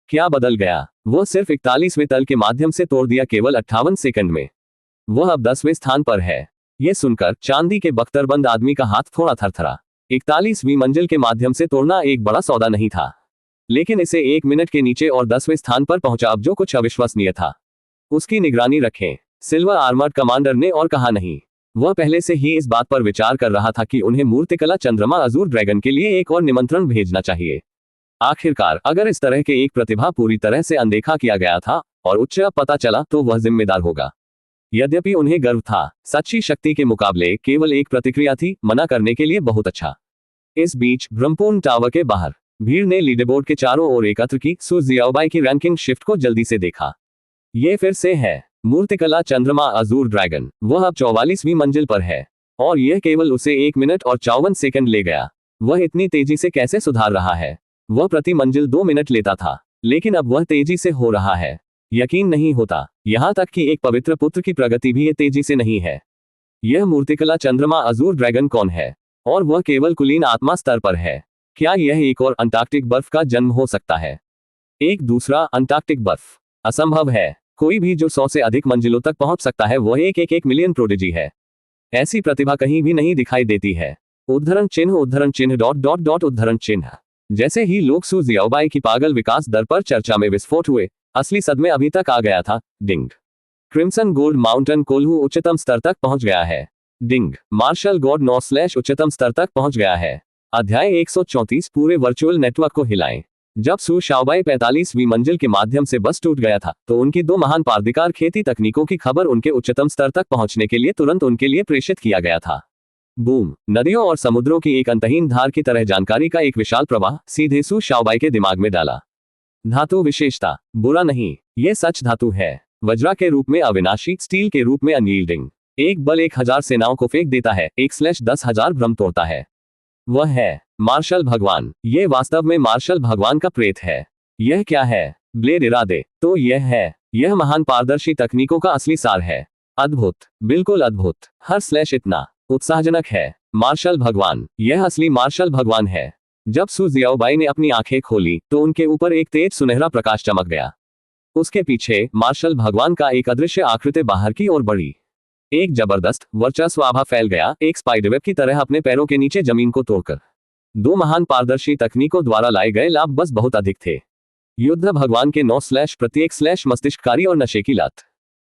क्या बदल गया? वो सिर्फ 41वें तल के माध्यम से तोड़ दिया, केवल 58 सेकंड में। वह अब 10वें स्थान पर है। यह सुनकर चांदी के बख्तरबंद आदमी का हाथ थोड़ा थरथरा। 41वीं मंजिल के माध्यम से तोड़ना एक बड़ा सौदा नहीं था, लेकिन इसे 1 मिनट के नीचे और 10वें स्थान पर पहुंचा, अब जो कुछ अविश्वसनीय था। उसकी निगरानी रखें, सिल्वर आर्मर्ड कमांडर ने और कहा। नहीं, वह पहले से ही इस बात पर विचार कर रहा था कि उन्हें मूर्तिकला चंद्रमा अजूर ड्रैगन के लिए एक और निमंत्रण भेजना चाहिए। आखिरकार अगर इस तरह के एक प्रतिभा पूरी तरह से अनदेखा किया गया था और उच्च पता चला तो वह जिम्मेदार होगा। यद्यपि उन्हें गर्व था, सच्ची शक्ति के मुकाबले केवल एक प्रतिक्रिया थी, मना करने के लिए बहुत अच्छा। इस बीच ब्रह्मपुर टावर के बाहर भीड़ ने लीडरबोर्ड के चारों ओर एकत्र की सू जियाओबाई की रैंकिंग शिफ्ट को जल्दी से देखा। ये फिर से है मूर्तिकला चंद्रमा अजूर ड्रैगन। वह अब 44वीं मंजिल पर है और यह केवल उसे 1 मिनट और 54 सेकंड ले गया। वह इतनी तेजी से कैसे सुधार रहा है? वह प्रति मंजिल 2 मिनट लेता था, लेकिन अब वह तेजी से हो रहा है। यकीन नहीं होता, यहाँ तक कि एक पवित्र पुत्र की प्रगति भी ये तेजी से नहीं है। यह मूर्तिकला चंद्रमा अजूर ड्रैगन कौन है? और वह केवल कुलीन आत्मा स्तर पर है। क्या यह एक और अंटार्कटिक बर्फ का जन्म हो सकता है? एक दूसरा अंटार्कटिक बर्फ असंभव है। कोई भी जो 100 से अधिक मंजिलों तक पहुंच सकता है वह एक मिलियन प्रोडिजी है। ऐसी प्रतिभा कहीं भी नहीं दिखाई देती है। उद्धरण चिन्ह उद्धरण चिन्ह। जैसे ही लोग सू जियाओबाई की पागल विकास दर पर चर्चा में विस्फोट हुए, असली सदमे अभी तक आ गया था। डिंग। क्रिम्सन गोल्ड माउंटेन कोल्हू उच्चतम स्तर तक पहुंच गया है। डिंग। मार्शल गॉड 9/ उच्चतम स्तर तक पहुंच गया है। अध्याय 134 पूरे वर्चुअल नेटवर्क को हिलाएं। जब सू शाओबाई 45वीं मंजिल के माध्यम से बस टूट गया था तो उनकी 2 महान पारदिकार खेती तकनीकों की खबर उनके उच्चतम स्तर तक पहुंचने के लिए तुरंत उनके लिए प्रेषित किया गया था। बूम। नदियों और समुद्रों की एक अंतहीन धार की तरह जानकारी का एक विशाल प्रवाह सीधे सू शाओबाई के दिमाग में डाला। धातु विशेषता बुरा नहीं, ये सच धातु है। वज्रा के रूप में अविनाशी, स्टील के रूप में अनयील्डिंग। एक बल 1000 सेनाओं को फेंक देता है, 1/10,000 भ्रम तोड़ता है। वह है मार्शल भगवान। ये वास्तव में मार्शल भगवान का प्रेत है। यह क्या है? ब्लेड इरादे। तो यह है, यह महान पारदर्शी तकनीकों का असली सार है। अद्भुत, बिल्कुल अद्भुत। हर/ इतना उत्साहजनक है। मार्शल भगवान, यह असली मार्शल भगवान है। जब सू जियाओबाई ने अपनी आंखें खोली तो उनके ऊपर एक तेज सुनहरा प्रकाश चमक गया। उसके पीछे मार्शल भगवान का एक अदृश्य आकृति बाहर की ओर बढ़ी। एक जबरदस्त वर्चस्व आभा फैल गया, एक स्पाइडरवेब की तरह अपने पैरों के नीचे जमीन को तोड़कर। 2 महान पारदर्शी तकनीकों द्वारा लाए गए लाभ बस बहुत अधिक थे। युद्ध भगवान के 9/प्रत्येक/ मस्तिष्ककारी और नशे की लत।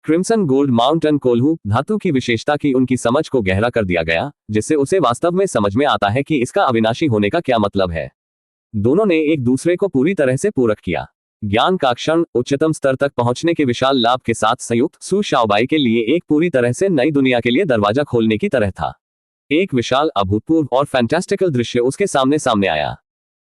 क्रिम्सन गोल्ड माउंटेन कोल्हू धातु की विशेषता की उनकी समझ को गहरा कर दिया गया, जिससे उसे वास्तव में समझ में आता है कि इसका अविनाशी होने का क्या मतलब है। दोनों ने एक दूसरे को पूरी तरह से पूरक किया। ज्ञान का क्षण उच्चतम स्तर तक पहुंचने के विशाल लाभ के साथ संयुक्त सू शाओबाई के लिए एक पूरी तरह से नई दुनिया के लिए दरवाजा खोलने की तरह था। एक विशाल, अभूतपूर्व और फैंटास्टिकल दृश्य उसके सामने आया।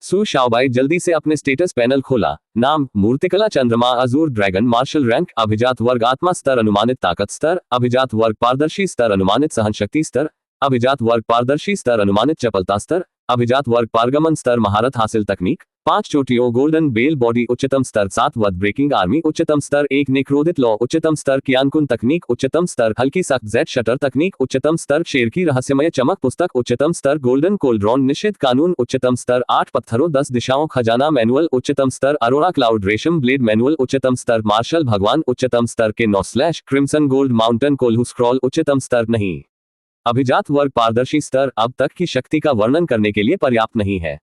सू शाओबाई जल्दी से अपने स्टेटस पैनल खोला। नाम मूर्तिकला चंद्रमा अजूर ड्रैगन। मार्शल रैंक अभिजात वर्ग आत्मा स्तर अनुमानित ताकत स्तर। अभिजात वर्ग पारदर्शी स्तर अनुमानित सहनशक्ति स्तर। अभिजात वर्ग पारदर्शी स्तर अनुमानित चपलता स्तर। अभिजात वर्ग पारगमन स्तर महारत हासिल तकनीक 5 चोटियों गोल्डन बेल बॉडी उच्चतम स्तर 7 वध ब्रेकिंग आर्मी उच्चतम स्तर 1 नेक्रोदित लॉ उच्चतम स्तर कियानकुन तकनीक उच्चतम स्तर हल्की सख्त जेट शटर तकनीक उच्चतम स्तर शेर की रहस्यमय चमक पुस्तक उच्चतम स्तर गोल्डन कोल्ड्रॉन निश्चित कानून उच्चतम स्तर 8 पत्थरों 10 दिशाओं खजाना मैनुअल उच्चतम स्तर अरोरा क्लाउड रेशम ब्लेड मैनुअल उच्चतम स्तर मार्शल भगवान उच्चतम स्तर के 9/ क्रिम्सन गोल्ड माउंटेन कोल्हू स्क्रॉल उच्चतम स्तर नहीं। अभिजात वर्ग पारदर्शी स्तर अब तक की शक्ति का वर्णन करने के लिए पर्याप्त नहीं है।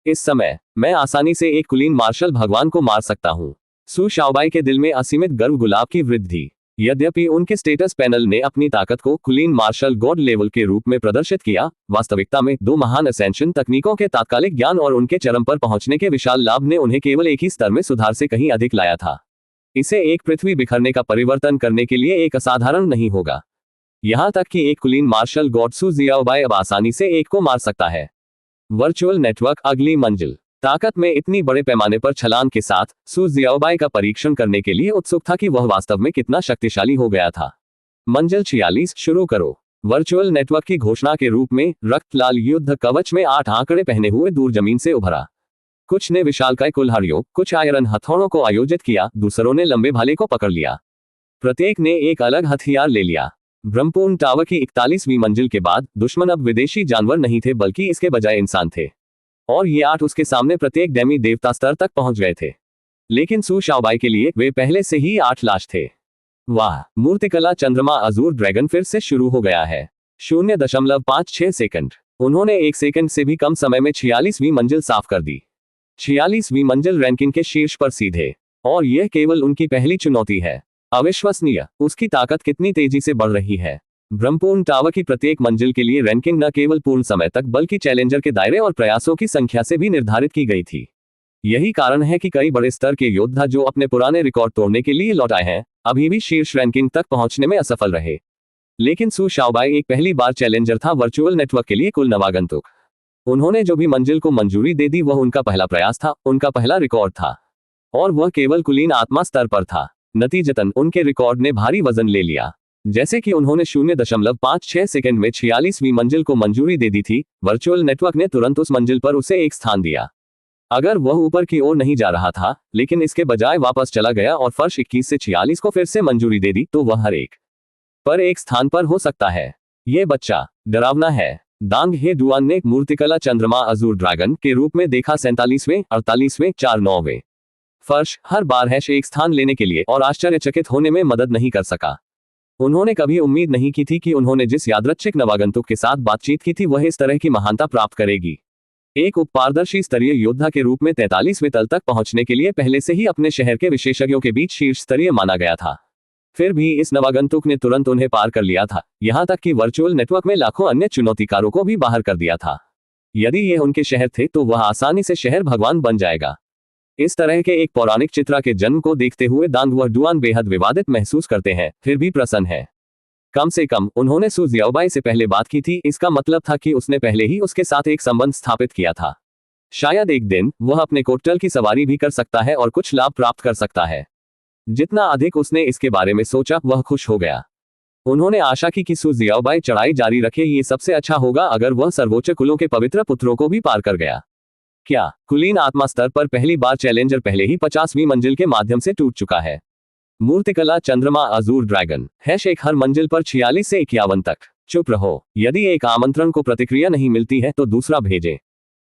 इस समय मैं आसानी से एक कुलीन मार्शल भगवान को मार सकता हूं। सू शाओबाई के दिल में असीमित गर्व गुलाब की वृद्धि। यद्यपि उनके स्टेटस पैनल ने अपनी ताकत को कुलीन मार्शल गॉड लेवल के रूप में प्रदर्शित किया, वास्तविकता में 2 महान असेंशन तकनीकों के तात्कालिक ज्ञान और उनके चरम पर पहुंचने के विशाल लाभ ने उन्हें केवल एक ही स्तर में सुधार से कहीं अधिक लाया था। इसे एक पृथ्वी बिखरने का परिवर्तन करने के लिए एक असाधारण नहीं होगा। यहां तक कि एक कुलीन मार्शल गॉड सू जियाओबाई अब आसानी से एक को मार सकता है। वर्चुअल नेटवर्क अगली मंजिल। ताकत में इतनी बड़े पैमाने पर छलांग के साथ सू जियाओबाई का परीक्षण करने के लिए उत्सुक था कि वह वास्तव में कितना शक्तिशाली हो गया था। मंजिल 46 शुरू करो। वर्चुअल नेटवर्क की घोषणा के रूप में रक्त लाल युद्ध कवच में 8 आंकड़े पहने हुए दूर जमीन से उभरा। कुछ ने विशालकाय कुल्हाड़ियों, कुछ आयरन हथौड़ों को आयोजित किया, दूसरों ने लंबे भाले को पकड़ लिया। प्रत्येक ने एक अलग हथियार ले लिया। ब्रह्मपुर टावर की 41वीं मंजिल के बाद दुश्मन अब विदेशी जानवर नहीं थे बल्कि इसके बजाय इंसान थे, और ये 8 उसके सामने प्रत्येक डेमी देवता स्तर तक पहुंच गए थे। लेकिन सू शाओबाई के लिए वे पहले से ही 8 लाश थे। वाह, मूर्तिकला चंद्रमा अजूर ड्रैगन फिर से शुरू हो गया है। 0.56 सेकंड। उन्होंने 1 सेकंड से भी कम समय में 46वीं मंजिल साफ कर दी। 46वीं मंजिल रैंकिंग के शीर्ष पर सीधे, और यह केवल उनकी पहली चुनौती है। अविश्वसनीय, उसकी ताकत कितनी तेजी से बढ़ रही है। ब्रह्मपुर टावर की प्रत्येक मंजिल के लिए रैंकिंग न केवल पूर्ण समय तक बल्कि चैलेंजर के दायरे और प्रयासों की संख्या से भी निर्धारित की गई थी। यही कारण है कि कई बड़े स्तर के योद्धा जो अपने पुराने रिकॉर्ड तोड़ने के लिए लौट आए हैं, अभी भी शीर्ष रैंकिंग तक पहुंचने में असफल रहे। लेकिन सु शाओबाई एक पहली बार चैलेंजर था वर्चुअल नेटवर्क के लिए कुल नवागंतुक। उन्होंने जो भी मंजिल को मंजूरी दे दी वह उनका पहला प्रयास था, उनका पहला रिकॉर्ड था, और वह केवल कुलीन आत्मा स्तर पर था। नतीजतन उनके रिकॉर्ड ने भारी वजन ले लिया। जैसे कि उन्होंने 0.56 सेकंड में 46वीं मंजिल को मंजूरी दे दी थी, वर्चुअल नेटवर्क ने तुरंत उस मंजिल पर उसे एक स्थान दिया। अगर वह ऊपर की ओर नहीं जा रहा था, लेकिन इसके बजाय वापस चला गया और फर्श 21 से 46 को फिर से मंजूरी दे दी, तो वह हर एक पर एक स्थान पर हो सकता है। ये बच्चा डरावना है। दांग हे डुआन ने मूर्तिकला चंद्रमा अजूर ड्रैगन के रूप में देखा 47वें, 48वें, 49वें फर्श हर बार एक स्थान लेने के लिए और आश्चर्यचकित होने में मदद नहीं कर सका। उन्होंने कभी उम्मीद नहीं की थी कि उन्होंने जिस यादृच्छिक नवागंतुक के साथ बातचीत की थी वह इस तरह की महानता प्राप्त करेगी। एक उपपारदर्शी स्तरीय योद्धा के रूप में 43वें तल तक पहुंचने के लिए पहले से ही अपने शहर के विशेषज्ञों के बीच शीर्ष स्तरीय माना गया था। फिर भी इस नवागंतुक ने तुरंत उन्हें पार कर लिया था, यहां तक कि वर्चुअल नेटवर्क में लाखों अन्य चुनौतीकारों को भी बाहर कर दिया था। यदि ये उनके शहर थे तो वह आसानी से शहर भगवान बन जाएगा। इस तरह के एक पौराणिक चित्रा के जन्म को देखते हुए दांग व डुआन बेहद विवादित महसूस करते हैं, फिर भी प्रसन्न है। कम से कम उन्होंने सु जियाओबाई से पहले बात की थी, इसका मतलब था कि उसने पहले ही उसके साथ एक संबंध स्थापित किया था। शायद एक दिन वह अपने कोटल की सवारी भी कर सकता है और कुछ लाभ प्राप्त कर सकता है। जितना अधिक उसने इसके बारे में सोचा वह खुश हो गया। उन्होंने आशा की कि सु जियाओबाई चढ़ाई जारी रखे। ये सबसे अच्छा होगा अगर वह सर्वोच्च कुलों के पवित्र पुत्रों को भी पार कर गया। क्या कुलीन आत्मा स्तर पर पहली बार चैलेंजर पहले ही 50वीं मंजिल के माध्यम से टूट चुका है। मूर्तिकला चंद्रमा अजूर ड्रैगन # हर मंजिल पर 46 से 51 तक। चुप रहो। यदि एक आमंत्रण को प्रतिक्रिया नहीं मिलती है तो दूसरा भेजें।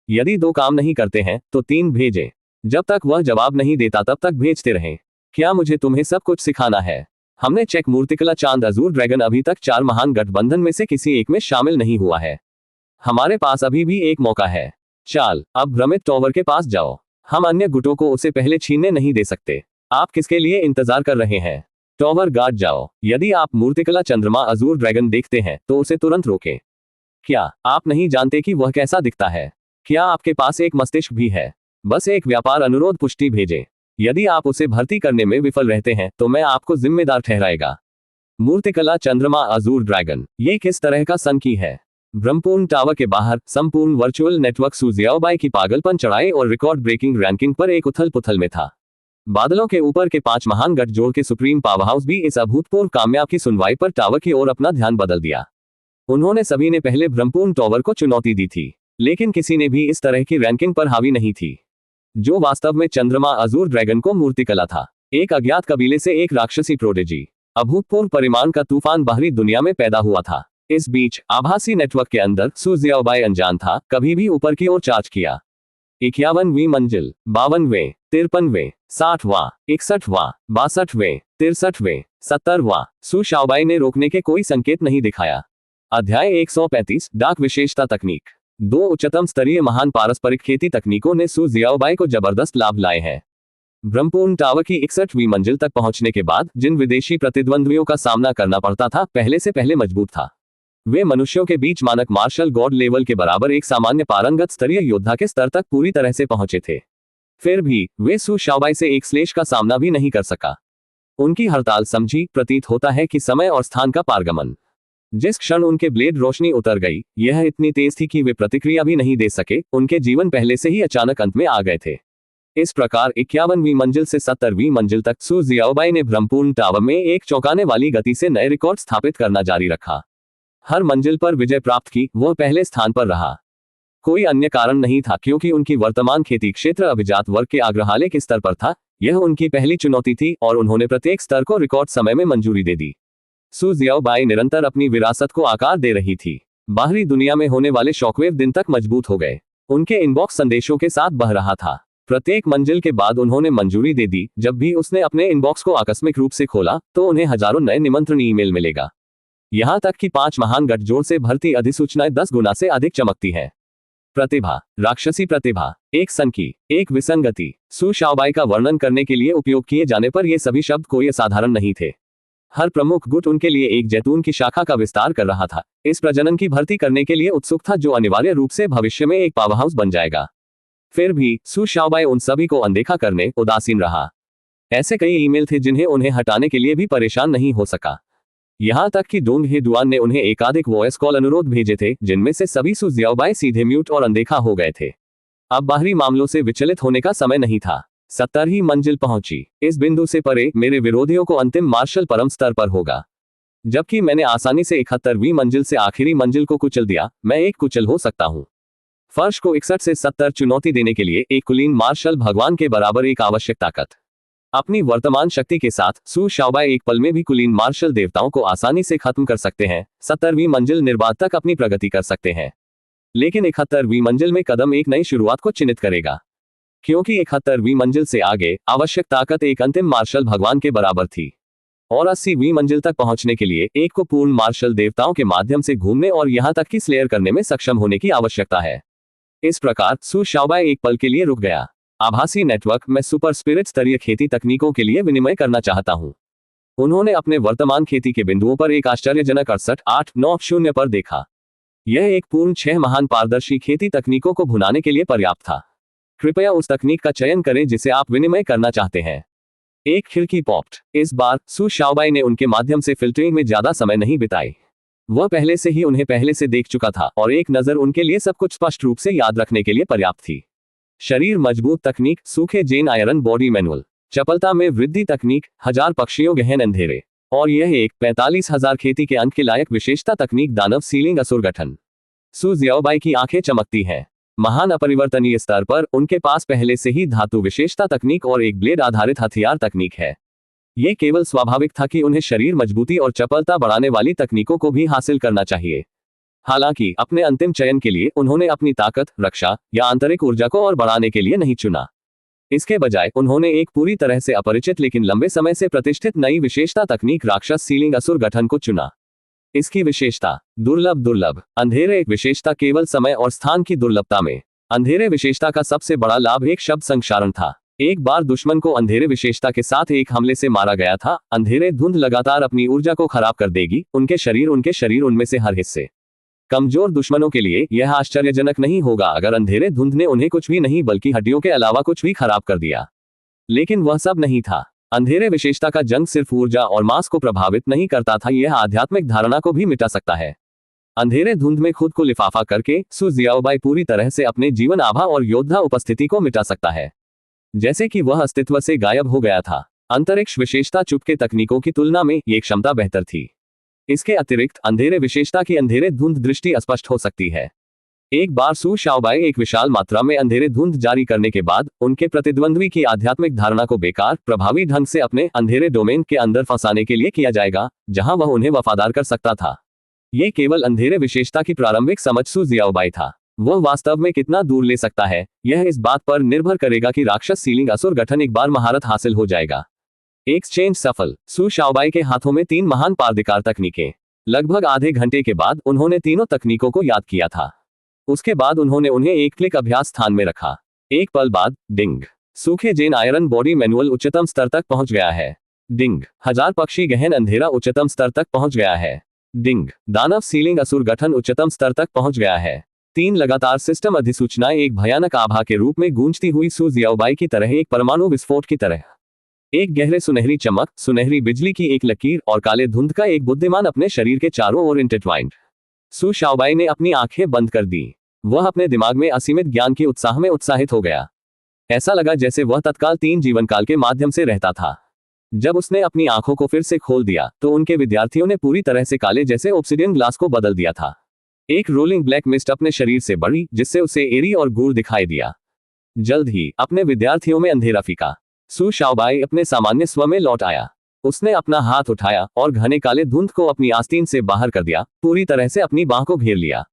यदि 2 काम नहीं करते हैं तो 3 भेजें। जब तक वह जवाब नहीं देता तब तक भेजते रहें। क्या मुझे तुम्हें सब कुछ सिखाना है? हमने चेक मूर्तिकला चांद अजूर ड्रैगन अभी तक 4 महान गठबंधन में से किसी एक में शामिल नहीं हुआ है। हमारे पास अभी भी एक मौका है। चाल, अब भ्रमित टॉवर के पास जाओ। हम अन्य गुटों को उसे पहले छीनने नहीं दे सकते। आप किसके लिए इंतजार कर रहे हैं? टॉवर गार्ड जाओ। यदि आप मूर्तिकला चंद्रमा अजूर ड्रैगन देखते हैं तो उसे तुरंत रोकें। क्या आप नहीं जानते कि वह कैसा दिखता है? क्या आपके पास एक मस्तिष्क भी है? बस एक व्यापार अनुरोध पुष्टि भेजें। यदि आप उसे भर्ती करने में विफल रहते हैं तो मैं आपको जिम्मेदार ठहराएगा। मूर्तिकला चंद्रमा अजूर ड्रैगन, ये किस तरह का संकी है? ब्रह्मपूर्ण टावर के बाहर संपूर्ण वर्चुअल नेटवर्क सु जियाओबाई की पागलपन चढ़ाई और रिकॉर्ड ब्रेकिंग रैंकिंग पर एक उथल पुथल में था। बादलों के ऊपर के 5 महान गठजोड़ के सुप्रीम पावरहाउस भी इस अभूतपूर्व कामयाब की सुनवाई पर टावर की ओर अपना ध्यान बदल दिया। उन्होंने सभी ने पहले ब्रह्मपूर्ण टावर को चुनौती दी थी, लेकिन किसी ने भी इस तरह की रैंकिंग पर हावी नहीं थी, जो वास्तव में चंद्रमा अजूर ड्रैगन को मूर्तिकला था। एक अज्ञात कबीले से एक राक्षसी प्रोडेजी, अभूतपूर्व परिमाण का तूफान बाहरी दुनिया में पैदा हुआ था। इस बीच आभासी नेटवर्क के अंदर सु जियाओबाई अनजान था, कभी भी ऊपर की ओर चार्ज किया। 51वीं मंजिल, 52वें, 53वें, 60वां, 61वां, 62वें, 63वें, 70वां। सु शाओबाई ने रोकने के कोई संकेत नहीं दिखाया। अध्याय 135 डाक विशेषता तकनीक। 2 उच्चतम स्तरीय महान पारस्परिक खेती तकनीकों ने सु जियाओबाई को जबरदस्त लाभ लाए हैं। ब्रह्मपूर्ण टावर की 61वीं मंजिल तक पहुंचने के बाद जिन विदेशी प्रतिद्वंद्वियों का सामना करना पड़ता था, पहले से पहले मजबूत था। वे मनुष्यों के बीच मानक मार्शल गॉड लेवल के बराबर एक सामान्य पारंगत स्तरीय योद्धा के स्तर तक पूरी तरह से पहुंचे थे। फिर भी वे सु शाओबाई से एक श्लेष का सामना भी नहीं कर सका। उनकी हड़ताल समझी प्रतीत होता है कि समय और स्थान का पारगमन। जिस क्षण उनके ब्लेड रोशनी उतर गई, यह इतनी तेज थी कि वे प्रतिक्रिया भी नहीं दे सके। उनके जीवन पहले से ही अचानक अंत में आ गए थे। इस प्रकार 51वीं मंजिल से 70वीं मंजिल तक सु जियाओबाई ने ब्रह्मपूर्ण टावर में एक चौंकाने वाली गति से नए रिकॉर्ड स्थापित करना जारी रखा। हर मंजिल पर विजय प्राप्त की, वह पहले स्थान पर रहा। कोई अन्य कारण नहीं था, क्योंकि उनकी वर्तमान खेती क्षेत्र अभिजात वर्ग के आग्रहालय के स्तर पर था। यह उनकी पहली चुनौती थी और उन्होंने प्रत्येक स्तर को रिकॉर्ड समय में मंजूरी दे दी। सु जियाओबाई निरंतर अपनी विरासत को आकार दे रही थी। बाहरी दुनिया में होने वाले शॉकवेव दिन तक मजबूत हो गए। उनके इनबॉक्स संदेशों के साथ बह रहा था। प्रत्येक मंजिल के बाद उन्होंने मंजूरी दे दी। जब भी उसने अपने इनबॉक्स को आकस्मिक रूप से खोला तो उन्हें हजारों नए निमंत्रण ईमेल मिलेगा। यहां तक कि 5 महान गठजोड़ से भर्ती अधिसूचनाएं 10 गुना से अधिक चमकती हैं। प्रतिभा, राक्षसी प्रतिभा, एक संकी, एक विसंगति। सु शाओबाई का वर्णन करने के लिए उपयोग किए जाने पर ये सभी शब्द कोई असाधारण नहीं थे। हर प्रमुख गुट उनके लिए एक जैतून की शाखा का विस्तार कर रहा था। इस प्रजनन की भर्ती करने के लिए उत्सुक था, जो अनिवार्य रूप से भविष्य में एक पावरहाउस बन जाएगा। फिर भी सु शाओबाई उन सभी को अनदेखा करने उदासीन रहा। ऐसे कई ईमेल थे जिन्हें उन्हें हटाने के लिए भी परेशान नहीं हो सका। यहां तक कि डोंग हे डुआन ने उन्हें एकाधिक वॉइस कॉल अनुरोध भेजे थे, जिनमें से सभी सु जियाओबाई सीधे म्यूट और अनदेखा हो गए थे। अब बाहरी मामलों से विचलित होने का समय नहीं था। 70वीं मंजिल पहुंची। इस बिंदु से परे मेरे विरोधियों को अंतिम मार्शल परम स्तर पर होगा। जबकि मैंने आसानी से 71वीं मंजिल से आखिरी मंजिल को कुचल दिया, मैं एक कुचल हो सकता हूं। फर्श को 61 से 70 चुनौती देने के लिए एक कुलीन मार्शल भगवान के बराबर एक आवश्यक ताकत। अपनी वर्तमान शक्ति के साथ सु शाओबाई एक पल में भी कुलीन मार्शल देवताओं को आसानी से खत्म कर सकते हैं। 70वीं मंजिल निर्बाध तक अपनी प्रगति कर सकते हैं। लेकिन 71वीं मंजिल में कदम एक नई शुरुआत को चिन्हित करेगा, क्योंकि 71वीं मंजिल से आगे आवश्यक ताकत एक अंतिम मार्शल भगवान के बराबर थी। और 80वीं मंजिल तक पहुंचने के लिए एक को पूर्ण मार्शल देवताओं के माध्यम से घूमने और यहां तक कि स्लेयर करने में सक्षम होने की आवश्यकता है। इस प्रकार सु शाओबाई एक पल के लिए रुक गया। आभासी नेटवर्क में सुपर स्पिरिट स्तरीय खेती तकनीकों के लिए विनिमय करना चाहता हूं। उन्होंने अपने वर्तमान खेती के बिंदुओं पर एक आश्चर्यजनक 68,890 पर देखा। यह एक पूर्ण 6 महान पारदर्शी खेती तकनीकों को भुनाने के लिए पर्याप्त था। कृपया उस तकनीक का चयन करें जिसे आप विनिमय करना चाहते हैं। एक खिड़की पॉप्ड। इस बार सु शाओबाई ने उनके माध्यम से फिल्टरिंग में ज्यादा समय नहीं बिताई। वह पहले से ही उन्हें पहले से देख चुका था और एक नजर उनके लिए सब कुछ स्पष्ट रूप से याद रखने के लिए पर्याप्त थी। शरीर मजबूत तकनीक, सूखे जेन आयरन बॉडी मैनुअल, चपलता में वृद्धि तकनीक, 1000 पक्षियों गहन अंधेरे, और यह एक 45,000 खेती के अंत के लायक विशेषता तकनीक दानव सीलिंग असुर गठन। सु जियाओबाई की आंखें चमकती हैं। महान अपरिवर्तनीय स्तर पर उनके पास पहले से ही धातु विशेषता तकनीक और एक ब्लेड आधारित हथियार तकनीक है। यह केवल स्वाभाविक था कि उन्हें शरीर मजबूती और चपलता बढ़ाने वाली तकनीकों को भी हासिल करना चाहिए। हालांकि अपने अंतिम चयन के लिए उन्होंने अपनी ताकत, रक्षा या आंतरिक ऊर्जा को और बढ़ाने के लिए नहीं चुना। इसके बजाय उन्होंने एक पूरी तरह से अपरिचित लेकिन लंबे समय से प्रतिष्ठित नई विशेषता तकनीक राक्षस सीलिंग असुर गठन को चुना। इसकी विशेषता दुर्लभ अंधेरे विशेषता केवल समय और स्थान की दुर्लभता में। अंधेरे विशेषता का सबसे बड़ा लाभ एक शब्द संक्षारण था। एक बार दुश्मन को अंधेरे विशेषता के साथ एक हमले से मारा गया था। अंधेरे धुंध लगातार अपनी ऊर्जा को खराब कर देगी, उनके शरीर उनमें से हर हिस्से। कमजोर दुश्मनों के लिए यह आश्चर्यजनक नहीं होगा अगर अंधेरे धुंध ने उन्हें कुछ भी नहीं बल्कि हड्डियों के अलावा कुछ भी खराब कर दिया। लेकिन वह सब नहीं था। अंधेरे विशेषता का जंग सिर्फ ऊर्जा और मांस को प्रभावित नहीं करता था, यह आध्यात्मिक धारणा को भी मिटा सकता है। अंधेरे धुंध में खुद को लिफाफा करके सु जियाओबाई पूरी तरह से अपने जीवन आभा और योद्धा उपस्थिति को मिटा सकता है, जैसे कि वह अस्तित्व से गायब हो गया था। अंतरिक्ष विशेषता चुपके तकनीकों की तुलना में ये क्षमता बेहतर थी। इसके अतिरिक्त अंधेरे विशेषता की अंधेरे धुंध दृष्टि अस्पष्ट हो सकती है। एक बार सु शाओबाई एक विशाल मात्रा में अंधेरे धुंध जारी करने के बाद उनके प्रतिद्वंद्वी की आध्यात्मिक धारणा को बेकार प्रभावी ढंग से अपने अंधेरे डोमेन के अंदर फंसाने के लिए किया जाएगा, जहां वह उन्हें वफादार कर सकता था। यह केवल अंधेरे विशेषता की प्रारंभिक समझ सु जियाओबाई था। वह वास्तव में कितना दूर ले सकता है, यह इस बात पर निर्भर करेगा कि राक्षस सीलिंग असुर गठन एक बार महारत हासिल हो जाएगा। एक्सचेंज सफल। सु शाओबाई के हाथों में 3 महान पारधिकार तकनीकें। लगभग आधे घंटे के बाद उन्होंने तीनों तकनीकों को याद किया था। उसके बाद उन्होंने उन्हें एक क्लिक अभ्यास स्थान में रखा। एक पल बाद डिंग। सूखे जेन आयरन बॉडी मैनुअल उच्चतम स्तर तक पहुंच गया है। डिंग। 1000 पक्षी गहन अंधेरा उच्चतम स्तर तक पहुंच गया है। डिंग। दानव सीलिंग असुर गठन उच्चतम स्तर तक पहुंच गया है। 3 लगातार सिस्टम अधिसूचनाएं एक भयानक आभा के रूप में गूंजती हुई सु जियाओबाई की तरह, एक परमाणु विस्फोट की तरह। एक गहरे सुनहरी चमक, सुनहरी बिजली की एक लकीर और काले धुंध का एक बुद्धिमान अपने शरीर के चारों ओर इंटरट्वाइंड। सु शाओबाई ने अपनी आंखें बंद कर दी। वह अपने दिमाग में असीमित ज्ञान के उत्साह में उत्साहित हो गया। ऐसा लगा जैसे वह तत्काल 3 जीवनकाल के माध्यम से रहता था। जब उसने अपनी आंखों को फिर से खोल दिया तो उनके विद्यार्थियों ने पूरी तरह से काले जैसे ऑब्सिडियन ग्लास को बदल दिया था। एक रोलिंग ब्लैक मिस्ट अपने शरीर से बढ़ी, जिससे उसे एरी और गूढ़ दिखाई दिया। जल्द ही अपने विद्यार्थियों में अंधेरा फीका। सु शाओबाई अपने सामान्य स्व में लौट आया। उसने अपना हाथ उठाया और घने काले धुंध को अपनी आस्तीन से बाहर कर दिया, पूरी तरह से अपनी बाह को घेर लिया।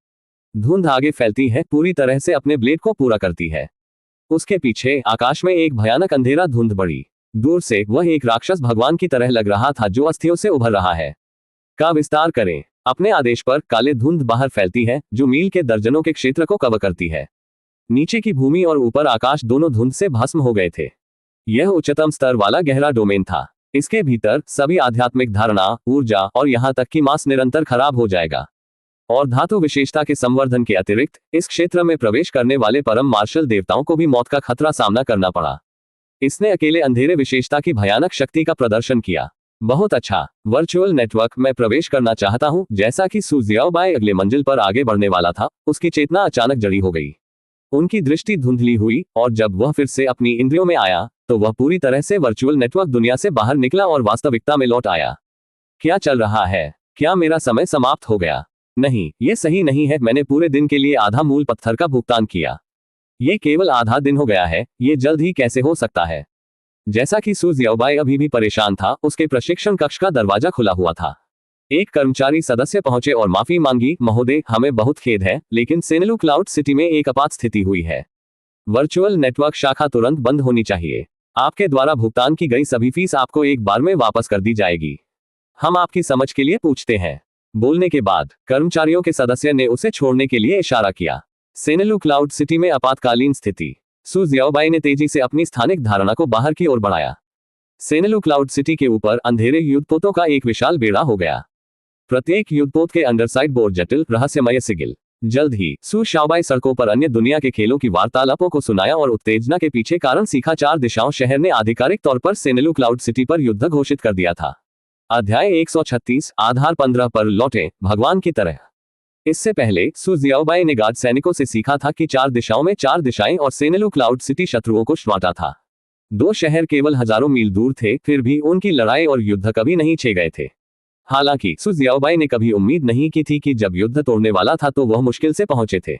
धुंध आगे फैलती है, पूरी तरह से अपने ब्लेड को पूरा करती है। उसके पीछे आकाश में एक भयानक अंधेरा धुंध बढ़ी। दूर से वह एक राक्षस भगवान की तरह लग रहा था जो अस्थियों से उभर रहा है। का विस्तार करें। अपने आदेश पर काले धुंध बाहर फैलती है, जो मील के दर्जनों के क्षेत्र को कवर करती है। नीचे की भूमि और ऊपर आकाश दोनों धुंध से भस्म हो गए थे। यह उच्चतम स्तर वाला गहरा डोमेन था। इसके भीतर सभी आध्यात्मिक धारणा, ऊर्जा और यहां तक कि मांस निरंतर खराब हो जाएगा। और धातु विशेषता के संवर्धन के अतिरिक्त इस क्षेत्र में प्रवेश करने वाले परम मार्शल देवताओं को भी मौत का खतरा सामना करना पड़ा। इसने अकेले अंधेरे विशेषता की भयानक शक्ति का प्रदर्शन किया। बहुत अच्छा, वर्चुअल नेटवर्क में प्रवेश करना चाहता हूं। जैसा कि सू जियाओबाई अगले मंजिल पर आगे बढ़ने वाला था, उसकी चेतना अचानक जड़ी हो गई। उनकी दृष्टि धुंधली हुई और जब वह फिर से अपनी इंद्रियों में आया तो वह पूरी तरह से वर्चुअल नेटवर्क दुनिया से बाहर निकला और वास्तविकता में लौट आया। क्या चल रहा है? क्या मेरा समय समाप्त हो गया? नहीं, ये सही नहीं है। मैंने पूरे दिन के लिए आधा मूल पत्थर का भुगतान किया। ये केवल आधा दिन हो गया है। ये जल्द ही कैसे हो सकता है? जैसा कि सू जियाओबाई अभी भी परेशान था, उसके प्रशिक्षण कक्ष का दरवाजा खुला हुआ था। एक कर्मचारी सदस्य पहुंचे और माफी मांगी, महोदय, हमें बहुत खेद है, लेकिन सेनेलू क्लाउड सिटी में एक आपात स्थिति हुई है। वर्चुअल नेटवर्क शाखा तुरंत बंद होनी चाहिए। आपके द्वारा भुगतान की गई सभी फीस आपको एक बार में वापस कर दी जाएगी। हम आपकी समझ के लिए पूछते हैं। बोलने के बाद कर्मचारियों के सदस्य ने उसे छोड़ने के लिए इशारा किया। सेनेलू क्लाउड सिटी में आपातकालीन स्थिति। सू जियाओबाई ने तेजी से अपनी स्थानिक धारणा को बाहर की ओर बढ़ाया। सेनेलू क्लाउड सिटी के ऊपर अंधेरे युद्धपोतों का एक विशाल बेड़ा हो गया। प्रत्येक युद्धपोत के अंडरसाइड बोर्ड जटिल रहस्यमय सिगिल। जल्द ही सू शाओबाई सड़कों पर अन्य दुनिया के खेलों की वार्तालापों को सुनाया और उत्तेजना के पीछे कारण सीखा। 4 दिशाओं शहर ने आधिकारिक तौर पर सेनेलू क्लाउड सिटी पर युद्ध घोषित कर दिया था। अध्याय 136 आधार 15 पर लौटे भगवान की तरह। इससे पहले सू जियाओबाई ने गार्ड सैनिकों से सीखा था कि 4 दिशाओं में 4 दिशाएं और सेनेलू क्लाउड सिटी शत्रुओं को बांटा था। 2 शहर केवल हजारों मील दूर थे, फिर भी उनकी लड़ाई और युद्ध कभी नहीं छे गए थे। हालांकि सू जियाओबाई ने कभी उम्मीद नहीं की थी कि जब युद्ध तोड़ने वाला था तो वह मुश्किल से पहुंचे थे।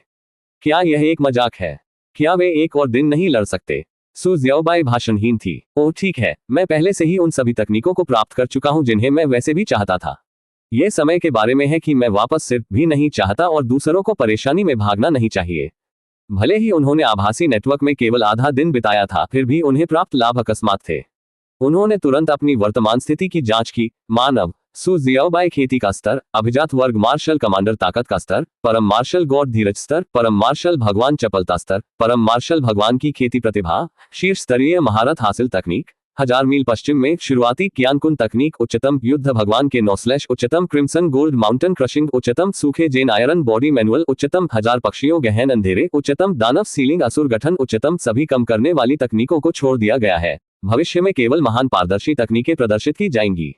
क्या यह एक मजाक है? क्या वे एक और दिन नहीं लड़ सकते? सू जियाओबाई भाषणहीन थी। ओह ठीक है, मैं पहले से ही उन सभी तकनीकों को प्राप्त कर चुका हूं जिन्हें मैं वैसे भी चाहता था। यह समय के बारे में है कि मैं वापस सिर्फ भी नहीं चाहता और दूसरों को परेशानी में भागना नहीं चाहिए। भले ही उन्होंने आभासी नेटवर्क में केवल आधा दिन बिताया था, फिर भी उन्हें प्राप्त लाभ अकस्मात थे। उन्होंने तुरंत अपनी वर्तमान स्थिति की जांच की। मानव सू जियाओबाई खेती का स्तर, अभिजात वर्ग मार्शल कमांडर ताकत का स्तर, परम मार्शल गॉड धीरज स्तर, परम मार्शल भगवान चपलता स्तर, परम मार्शल भगवान की खेती प्रतिभा, शीर्ष स्तरीय महारत हासिल तकनीक, 1000 मील पश्चिम में शुरुआती ज्ञानकुन तकनीक, उच्चतम युद्ध भगवान के 9 उच्चतम क्रिम्सन गोल्ड माउंटेन क्रशिंग, उच्चतम सूखे जेन आयरन बॉडी मैनुअल, उच्चतम 1000 पक्षियों गहन अंधेरे, उच्चतम दानव सीलिंग असुर गठन, उच्चतम सभी कम करने वाली तकनीकों को छोड़ दिया गया है। भविष्य में केवल महान पारदर्शी तकनीकें प्रदर्शित की जाएंगी।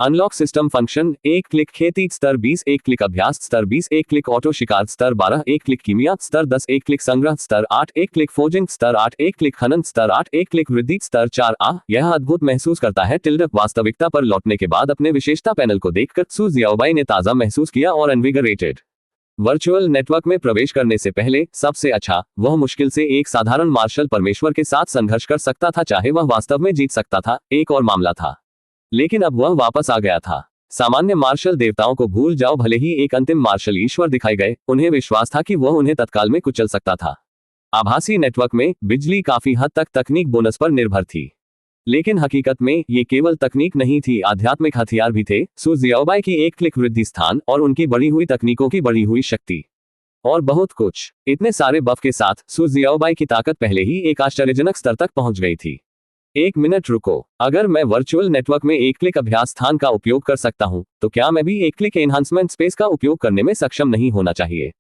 Unlock system function. 1 क्लिक खेती स्तर 20, 1 क्लिक अभ्यास स्तर 20, 1 क्लिक ऑटो शिकार स्तर 12, 1 क्लिक कीमिया स्तर 10, 1 क्लिक संग्रह स्तर 8, 1 क्लिक फोर्जिंग स्तर 8, 1 क्लिक खनन स्तर 8, 1 क्लिक वृद्धि स्तर 4। यह अद्भुत महसूस करता है। वास्तविकता पर लौटने के बाद अपने विशेषता पैनल को देखकर सू जियाओबाई ने ताजा महसूस किया और इनविगरेटेड। वर्चुअल नेटवर्क में प्रवेश करने से पहले सबसे अच्छा, वह मुश्किल से एक साधारण मार्शल परमेश्वर के साथ संघर्ष कर सकता था, चाहे वह वास्तव में जीत सकता था। एक और मामला था, लेकिन अब वह वापस आ गया था। सामान्य मार्शल देवताओं को भूल जाओ, भले ही एक अंतिम मार्शल ईश्वर दिखाए गए, उन्हें विश्वास था कि वह उन्हें तत्काल में कुचल सकता था। आभासी नेटवर्क में बिजली काफी हद तक तकनीक बोनस पर निर्भर थी, लेकिन हकीकत में ये केवल तकनीक नहीं थी, आध्यात्मिक हथियार भी थे। सू जियाओबाई की 1 क्लिक वृद्धि स्थान और उनकी बढ़ी हुई तकनीकों की बढ़ी हुई शक्ति और बहुत कुछ। इतने सारे बफ के साथ सू जियाओबाई की ताकत पहले ही एक आश्चर्यजनक स्तर तक पहुंच गई थी। 1 मिनट रुको, अगर मैं वर्चुअल नेटवर्क में 1 क्लिक अभ्यास स्थान का उपयोग कर सकता हूं, तो क्या मैं भी 1 क्लिक एनहांसमेंट स्पेस का उपयोग करने में सक्षम नहीं होना चाहिए?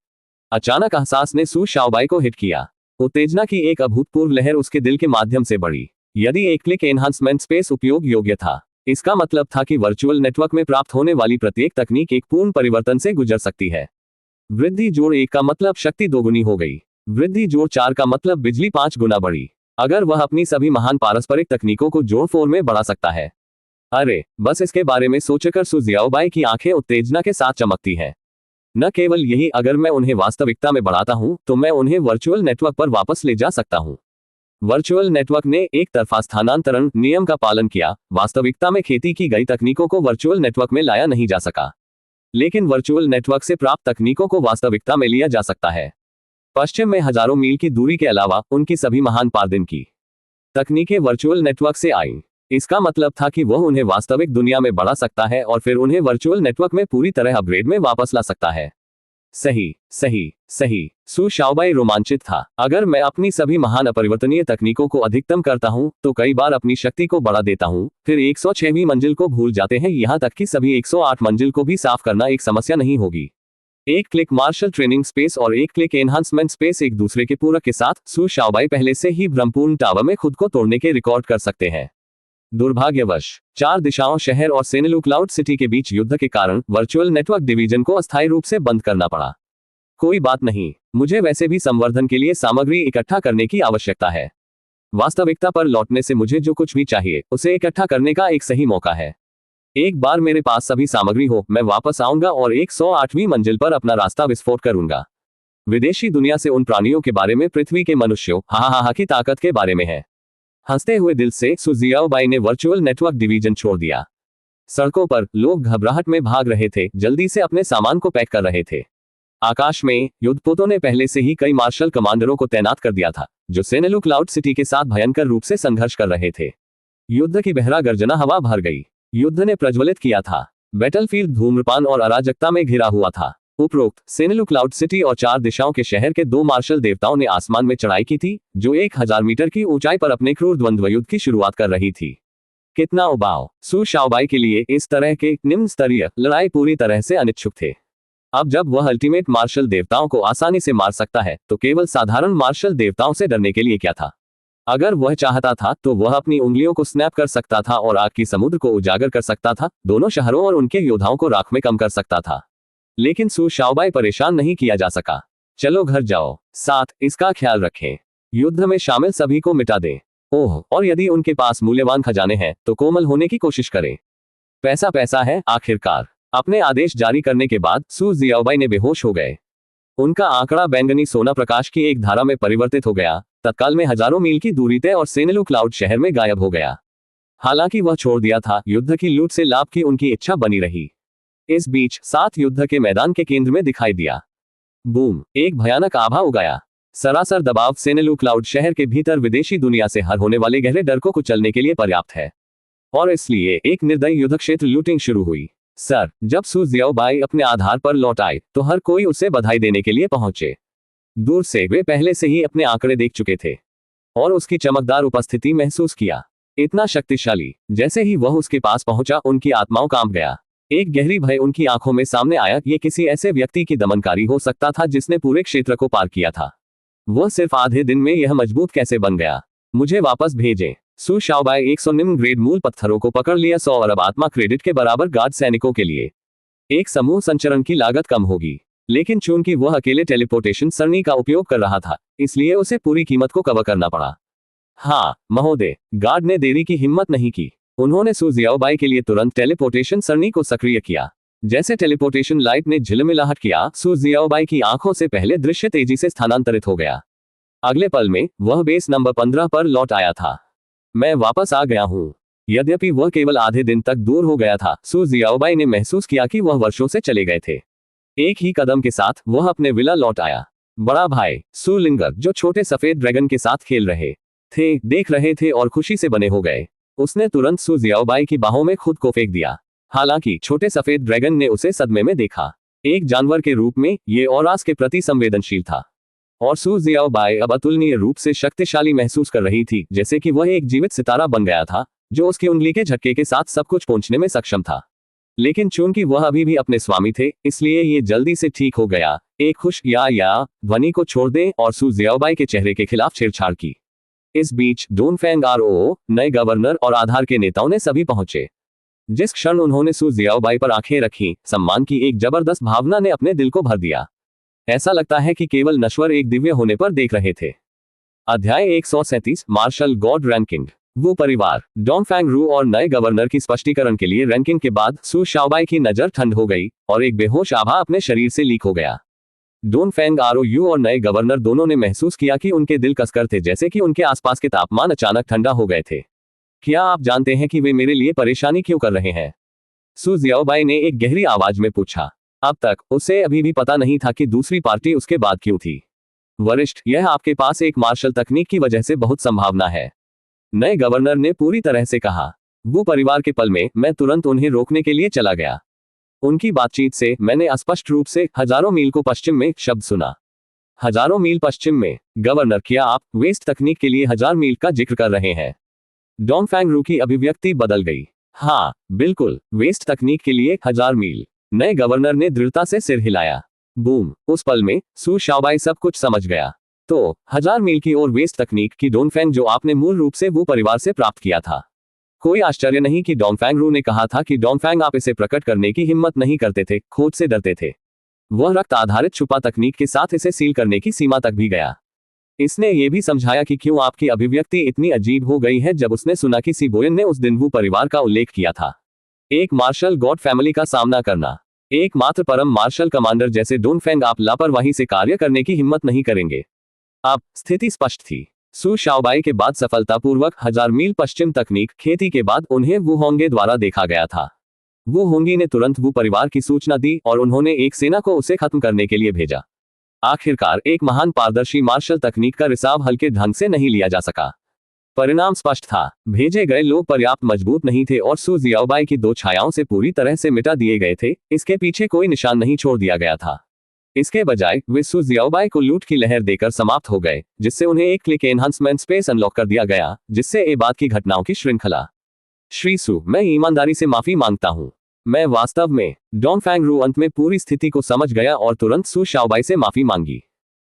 अचानक एहसास ने सू शाओबाई को हिट किया। उत्तेजना की एक अभूतपूर्व लहर उसके दिल के माध्यम से बढ़ी। यदि 1 क्लिक एनहांसमेंट स्पेस उपयोग योग्य था, इसका मतलब था कि वर्चुअल नेटवर्क में प्राप्त होने वाली प्रत्येक तकनीक एक पूर्ण परिवर्तन से गुजर सकती है। वृद्धि जोड़ 1 का मतलब शक्ति दोगुनी हो गई। वृद्धि जोड़ 4 का मतलब बिजली 5 गुना बढ़ी। अगर वह अपनी सभी महान पारस्परिक तकनीकों को जोड़ 4 में बढ़ा सकता है। अरे बस इसके बारे में सोचकर सू जियाओबाई की आंखें उत्तेजना के साथ चमकती हैं। न केवल यही, अगर मैं उन्हें वास्तविकता में बढ़ाता हूं, तो मैं उन्हें वर्चुअल नेटवर्क पर वापस ले जा सकता हूं। वर्चुअल नेटवर्क ने एक तरफा स्थानांतरण नियम का पालन किया। वास्तविकता में खेती की गई तकनीकों को वर्चुअल नेटवर्क में लाया नहीं जा सका, लेकिन वर्चुअल नेटवर्क से प्राप्त तकनीकों को वास्तविकता में लिया जा सकता है। पश्चिम में हजारों मील की दूरी के अलावा उनकी सभी महान पारदिन की तकनीकें वर्चुअल नेटवर्क से आईं। इसका मतलब था कि वह उन्हें वास्तविक दुनिया में बढ़ा सकता है और फिर उन्हें वर्चुअल नेटवर्क में पूरी तरह अपग्रेड में वापस ला सकता है। सही सही सही। सू शाओबाई रोमांचित था। अगर मैं अपनी सभी महान अपरिवर्तनीय तकनीकों को अधिकतम करता हूं, तो कई बार अपनी शक्ति को बढ़ा देता हूं, फिर 106वीं मंजिल को भूल जाते हैं, यहां तक कि सभी 108 मंजिल को भी साफ करना एक समस्या नहीं होगी। एक क्लिक मार्शल ट्रेनिंग स्पेस और एक क्लिक एनहांसमेंट स्पेस एक दूसरे के पूरक के साथ सू शाओबाई पहले से ही ब्रह्मपूर्ण टावर में खुद को तोड़ने के रिकॉर्ड कर सकते हैं। दुर्भाग्यवश 4 दिशाओं शहर और सेनेलू क्लाउड सिटी के बीच युद्ध के कारण वर्चुअल नेटवर्क डिवीजन को अस्थायी रूप से बंद करना पड़ा। कोई बात नहीं, मुझे वैसे भी संवर्धन के लिए सामग्री इकट्ठा करने की आवश्यकता है। वास्तविकता पर लौटने से मुझे जो कुछ भी चाहिए उसे इकट्ठा करने का एक सही मौका है। एक बार मेरे पास सभी सामग्री हो, मैं वापस आऊंगा और 108वीं मंजिल पर अपना रास्ता विस्फोट करूंगा। विदेशी दुनिया से उन प्राणियों के बारे में पृथ्वी के मनुष्यों हा की ताकत के बारे में है। हंसते हुए दिल से सू जियाओबाई ने वर्चुअल नेटवर्क डिवीजन छोड़ दिया। सड़कों पर लोग घबराहट में भाग रहे थे, जल्दी से अपने सामान को पैक कर रहे थे। आकाश में युद्धपोतों ने पहले से ही कई मार्शल कमांडरों को तैनात कर दिया था, जो सेनेलू क्लाउड सिटी के साथ भयंकर रूप से संघर्ष कर रहे थे। युद्ध की बहरा गर्जना हवा भर गई। युद्ध ने प्रज्वलित किया था। बैटलफील्ड धूम्रपान और अराजकता में घिरा हुआ था। उपरोक्त सेनेलू क्लाउड सिटी और 4 दिशाओं के शहर के 2 मार्शल देवताओं ने आसमान में चढ़ाई की थी, जो 1000 मीटर की ऊंचाई पर अपने क्रूर द्वंद्व युद्ध की शुरुआत कर रही थी। कितना उबाऊ! सू शाओबाई के लिए इस तरह के निम्न स्तरीय लड़ाई पूरी तरह से अनिच्छुक थे। अब जब वह अल्टीमेट मार्शल देवताओं को आसानी से मार सकता है, तो केवल साधारण मार्शल देवताओं से डरने के लिए क्या था। अगर वह चाहता था तो वह अपनी उंगलियों को स्नैप कर सकता था और आग की समुद्र को उजागर कर सकता था, दोनों शहरों और उनके योद्धाओं को राख में कम कर सकता था। लेकिन सू शाओबाई परेशान नहीं किया जा सका। चलो घर जाओ, साथ इसका ख्याल रखें, युद्ध में शामिल सभी को मिटा दें। ओह, और यदि उनके पास मूल्यवान खजाने हैं तो कोमल होने की कोशिश करें। पैसा पैसा है। आखिरकार अपने आदेश जारी करने के बाद सू जियाओबाई ने बेहोश हो गए। उनका आंकड़ा बैंगनी सोना प्रकाश की एक धारा में परिवर्तित हो गया। तत्काल में हजारों मील की दूरी तय और सेनेलू क्लाउड शहर में गायब हो गया। हालांकि वह छोड़ दिया था, युद्ध की लूट से लाभ की उनकी इच्छा बनी रही। इस बीच 7 युद्ध के मैदान के केंद्र में दिखाई दिया। बूम! एक भयानक आभा उगाया। सरासर दबाव सेनेलू क्लाउड शहर के भीतर विदेशी दुनिया से हर होने वाले गहरे डर को कुचलने के लिए पर्याप्त है, और इसलिए एक निर्दयी युद्ध क्षेत्र लूटिंग शुरू हुई। सर, जब सू जियाओबाई अपने आधार पर लौट आए तो हर कोई उसे बधाई देने के लिए पहुंचे। दूर से वे पहले से ही अपने आंकड़े देख चुके थे और उसकी चमकदार उपस्थिति महसूस किया। इतना शक्तिशाली, जैसे ही वह उसके पास पहुंचा उनकी आत्माओं कांप गया। एक गहरी भय उनकी आंखों में सामने आया। ये किसी ऐसे व्यक्ति की दमनकारी हो सकता था जिसने पूरे क्षेत्र को पार किया था। वह सिर्फ आधे दिन में यह मजबूत कैसे बन गया? मुझे वापस भेजें। सू शाओबाई 100 निम्न ग्रेड मूल पत्थरों को पकड़ लिया। 100 अरब आत्मा क्रेडिट के बराबर गार्ड सैनिकों के लिए एक समूह संचरण की लागत कम होगी, लेकिन चूंकि वह अकेले टेलीपोर्टेशन सरणी का उपयोग कर रहा था, इसलिए उसे पूरी कीमत को कवर करना पड़ा। हाँ महोदय, गार्ड ने देरी की हिम्मत नहीं की। उन्होंने सू जियाओबाई के लिए तुरंत टेलीपोर्टेशन सरणी को सक्रिय किया। जैसे टेलीपोर्टेशन लाइट ने झिलमिलाहट किया, सू जियाओबाई की आंखों से पहले दृश्य तेजी से स्थानांतरित हो गया। अगले पल में वह बेस नंबर 15 पर लौट आया था। मैं वापस आ गया हूं। यद्यपि वह केवल आधे दिन तक दूर हो गया था, सू जियाओबाई ने महसूस किया कि वह वर्षों से चले गए थे। एक ही कदम के साथ वह अपने विला लौट आया। बड़ा भाई सू लिंगर, जो छोटे सफेद ड्रैगन के साथ खेल रहे थे, देख रहे थे और खुशी से बने हो गए। उसने तुरंत सू जियाओबाई की बाहों में खुद को फेंक दिया। हालांकि छोटे सफेद ड्रैगन ने उसे सदमे में देखा। एक जानवर के रूप में ये औरास के प्रति संवेदनशील था, और सू जियाओबाई अब अतुलनीय रूप से शक्तिशाली महसूस कर रही थी, जैसे कि वह एक जीवित सितारा बन गया था जो उसकी उंगली के झटके के साथ सब कुछ पहुंचने में सक्षम था। लेकिन चूंकि वह अभी भी अपने स्वामी थे, इसलिए ये जल्दी से ठीक हो गया। एक खुश या ध्वनि को छोड़ दें और सू जियाओबाई के चेहरे के खिलाफ छेड़छाड़ की। इस बीच डोनफेंग आरओ, नए गवर्नर और आधार के नेताओं ने सभी पहुंचे। जिस क्षण उन्होंने सू जियाओबाई पर आंखें रखी, सम्मान की एक जबरदस्त भावना ने अपने दिल को भर दिया। ऐसा लगता है कि केवल नश्वर एक दिव्य होने पर देख रहे थे। अध्याय 137 मार्शल गॉड रैंकिंग। वो परिवार डोनफेंग रू और नए गवर्नर की स्पष्टीकरण के लिए रैंकिंग के बाद सू शाओबाई की नजर ठंड हो गई और एक बेहोश आभा अपने शरीर से लीक हो गया। डोनफेंग आरओ और नए गवर्नर दोनों ने महसूस किया कि उनके दिल कसकर थे, जैसे कि उनके आसपास के तापमान अचानक ठंडा हो गए थे। क्या आप जानते हैं कि वे मेरे लिए परेशानी क्यों कर रहे हैं? सू जियाओबाई ने एक गहरी आवाज में पूछा। अब तक उसे अभी भी पता नहीं था कि दूसरी पार्टी उसके बाद क्यों थी। वरिष्ठ, यह आपके पास एक मार्शल तकनीक की वजह से बहुत संभावना है, नए गवर्नर ने पूरी तरह से कहा। वो परिवार के पल में मैं तुरंत उन्हें रोकने के लिए चला गया। उनकी बातचीत से मैंने स्पष्ट रूप से हजारों मील को पश्चिम में शब्द सुना। हजारों मील पश्चिम में? गवर्नर, क्या आप वेस्ट तकनीक के लिए 1000 मील का जिक्र कर रहे हैं? डोनफेंग रू की अभिव्यक्ति बदल गई। हाँ बिल्कुल, वेस्ट तकनीक के लिए 1000 मील। नए गवर्नर ने दृढ़ता से सिर हिलाया। बूम, उस पल में सू शाओबाई सब कुछ समझ गया। तो 1000 मील की और वेस्ट तकनीक की डोंगफेंग जो आपने मूल रूप से वो परिवार से प्राप्त किया था। कोई आश्चर्य नहीं कि डोंगफेंग रू ने कहा था कि डोंगफेंग आप इसे प्रकट करने की हिम्मत नहीं करते थे, खोज से डरते थे। वह रक्त आधारित छुपा तकनीक के साथ इसे सील करने की सीमा तक भी गया। इसने ये भी समझाया कि क्यों आपकी अभिव्यक्ति इतनी अजीब हो गई है जब उसने सुना कि सिबोयन ने उस दिन वू परिवार का उल्लेख किया था। एक मार्शल गॉड फैमिली का सामना करना। एकमात्र परम मार्शल कमांडर जैसे डोंगफेंग आप लापरवाही से कार्य करने की हिम्मत नहीं करेंगे। अब स्थिति स्पष्ट थी। सू शाओबाई के बाद सफलतापूर्वक 1000 मील पश्चिम तकनीक खेती के बाद उन्हें वू होंगे द्वारा देखा गया था। वू होंगी ने तुरंत वू परिवार की सूचना दी और उन्होंने एक सेना को उसे खत्म करने के लिए भेजा। आखिरकार एक महान पारदर्शी मार्शल तकनीक का रिसाव हल्के ढंग से नहीं लिया जा सका। परिणाम स्पष्ट था, भेजे गए लोग पर्याप्त मजबूत नहीं थे और सू जियाओबाई की 2 छायाओं से पूरी तरह से मिटा दिए गए थे। इसके पीछे कोई निशान नहीं छोड़ दिया गया था। इसके बजाय वे सू जियाओबाई को लूट की लहर देकर समाप्त हो गए, जिससे उन्हें एक क्लिक एनहांसमेंट स्पेस अनलॉक कर दिया गया, जिससे ए बाद की घटनाओं की श्रृंखला। श्री सू, मैं ईमानदारी से माफी मांगता हूं। मैं वास्तव में डोंगफेंग रू अंत में पूरी स्थिति को समझ गया और तुरंत सू शाओबाई से माफी मांगी।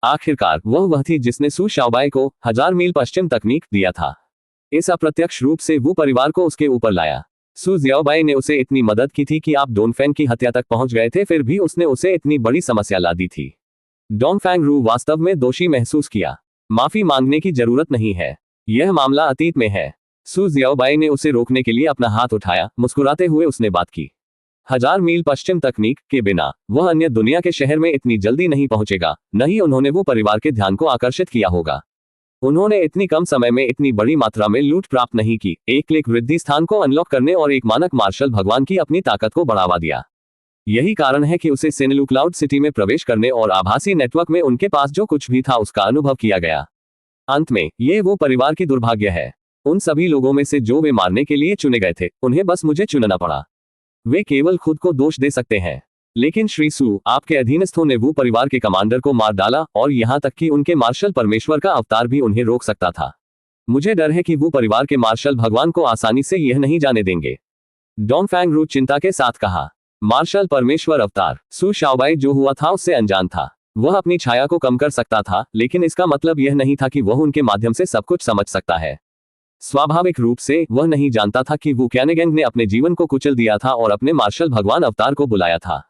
आखिरकार वह थी जिसने सू शाओबाई को 1000 मील पश्चिम तकनीक दिया था। इस अप्रत्यक्ष रूप से वो परिवार को उसके ऊपर लाया। सू जियाओबाई ने उसे इतनी मदद की थी कि आप डोंगफेंग की हत्या तक पहुंच गए थे, फिर भी उसने उसे इतनी बड़ी समस्या ला दी थी। डोंगफेंग रू वास्तव में दोषी महसूस किया। माफी मांगने की जरूरत नहीं है, यह मामला अतीत में है। सू जियाओबाई ने उसे रोकने के लिए अपना हाथ उठाया, मुस्कुराते हुए उसने बात की। 1000 मील पश्चिम तकनीक के बिना वह अन्य दुनिया के शहर में इतनी जल्दी नहीं पहुंचेगा, न ही उन्होंने वो परिवार के ध्यान को आकर्षित किया होगा। उन्होंने इतनी कम समय में इतनी बड़ी मात्रा में लूट प्राप्त नहीं की, एक क्लिक वृद्धि स्थान को अनलॉक करने और एक मानक मार्शल भगवान की अपनी ताकत को बढ़ावा दिया। यही कारण है कि उसे सिनलू क्लाउड सिटी में प्रवेश करने और आभासी नेटवर्क में उनके पास जो कुछ भी था उसका अनुभव किया गया। अंत में ये वो परिवार की दुर्भाग्य है। उन सभी लोगों में से जो वे मारने के लिए चुने गए थे, उन्हें बस मुझे चुनना पड़ा। वे केवल खुद को दोष दे सकते हैं, लेकिन श्री सू, आपके अधीनस्थों ने वो परिवार के कमांडर को मार डाला और यहां तक कि उनके मार्शल परमेश्वर का अवतार भी उन्हें रोक सकता था। मुझे डर है कि वो परिवार के मार्शल भगवान को आसानी से यह नहीं जाने देंगे। डोंगफेंग रू चिंता के साथ कहा। मार्शल परमेश्वर अवतार। सू शाओबाई जो हुआ था उससे अनजान था। वह अपनी छाया को कम कर सकता था, लेकिन इसका मतलब यह नहीं था कि वह उनके माध्यम से सब कुछ समझ सकता है। स्वाभाविक रूप से वह नहीं जानता था कि वू कैनेगेंग ने अपने जीवन को कुचल दिया था और अपने मार्शल भगवान अवतार को बुलाया था।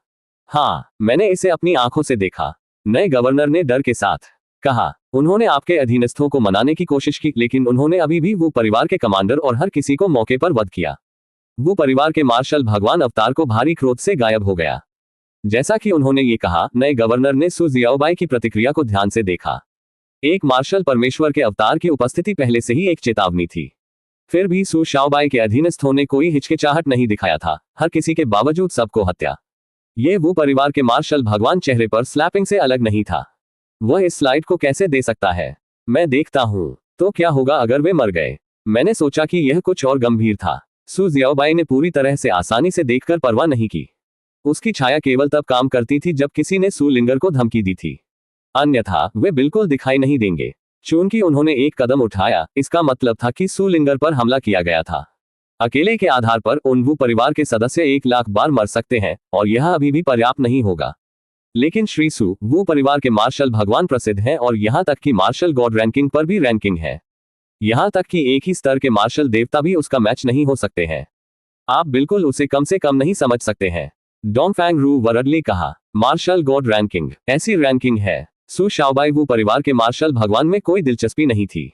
हाँ, मैंने इसे अपनी आंखों से देखा, नए गवर्नर ने डर के साथ कहा। उन्होंने आपके अधीनस्थों को मनाने की कोशिश की, लेकिन उन्होंने अभी भी वो परिवार के कमांडर और हर किसी को मौके पर वध किया। वो परिवार के मार्शल भगवान अवतार को भारी क्रोध से गायब हो गया। जैसा कि उन्होंने ये कहा, नए गवर्नर ने सू जियाओबाई की प्रतिक्रिया को ध्यान से देखा। एक मार्शल परमेश्वर के अवतार की उपस्थिति पहले से ही एक चेतावनी थी। फिर भी सू शाओबाई के अधीनस्थों ने कोई हिचकिचाहट नहीं दिखाया था, हर किसी के बावजूद सबको हत्या। ये वो परिवार के मार्शल भगवान चेहरे पर स्लैपिंग से अलग नहीं था। वह इस स्लाइड को कैसे दे सकता है? मैं देखता हूं, तो क्या होगा अगर वे मर गए? मैंने सोचा कि यह कुछ और गंभीर था। सू जियाओबाई ने पूरी तरह से आसानी से देखकर परवाह नहीं की। उसकी छाया केवल तब काम करती थी जब किसी ने सू लिंगर को धमकी दी थी, अन्यथा वे बिल्कुल दिखाई नहीं देंगे। चूंकि उन्होंने एक कदम उठाया, इसका मतलब था कि सू लिंगर पर हमला किया गया था। अकेले के आधार पर उन वू परिवार के सदस्य 1 लाख बार मर सकते हैं और यह अभी भी पर्याप्त नहीं होगा। लेकिन श्री सू, वू परिवार के मार्शल भगवान प्रसिद्ध हैं और यहां तक कि मार्शल गॉड रैंकिंग पर भी रैंकिंग है। यहां तक कि एक ही स्तर के मार्शल देवता भी उसका मैच नहीं हो सकते हैं। आप बिल्कुल उसे कम से कम नहीं समझ सकते हैं। डोंगफेंग रू वरडली कहा। मार्शल गॉड रैंकिंग ऐसी रैंकिंग है। सू शाओबाई वू परिवार के मार्शल भगवान में कोई दिलचस्पी नहीं थी।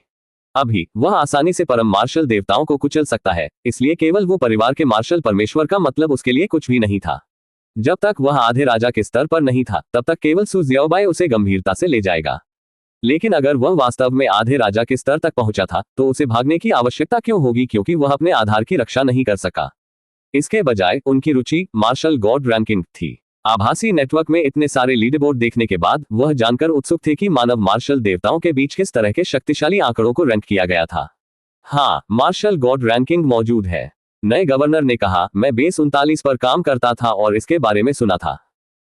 अभी वह आसानी से परम मार्शल देवताओं को कुचल सकता है, इसलिए केवल वो परिवार के मार्शल परमेश्वर का मतलब उसके लिए कुछ भी नहीं था। जब तक वह आधे राजा के स्तर पर नहीं था, तब तक केवल सू जियाओबाई उसे गंभीरता से ले जाएगा। लेकिन अगर वह वास्तव में आधे राजा के स्तर तक पहुंचा था, तो उसे भागने की आवश्यकता क्यों होगी? क्योंकि वह अपने आधार की रक्षा नहीं कर सका। इसके बजाय उनकी रुचि मार्शल गॉड रैंकिंग थी। आभासी नेटवर्क में इतने सारे लीडरबोर्ड देखने के बाद वह जानकर उत्सुक थे कि मानव मार्शल देवताओं के बीच किस तरह के शक्तिशाली आंकड़ों को रैंक किया गया था। हाँ, मार्शल गॉड रैंकिंग मौजूद है। नए गवर्नर ने कहा, मैं बेस 39 पर काम करता था और इसके बारे में सुना था।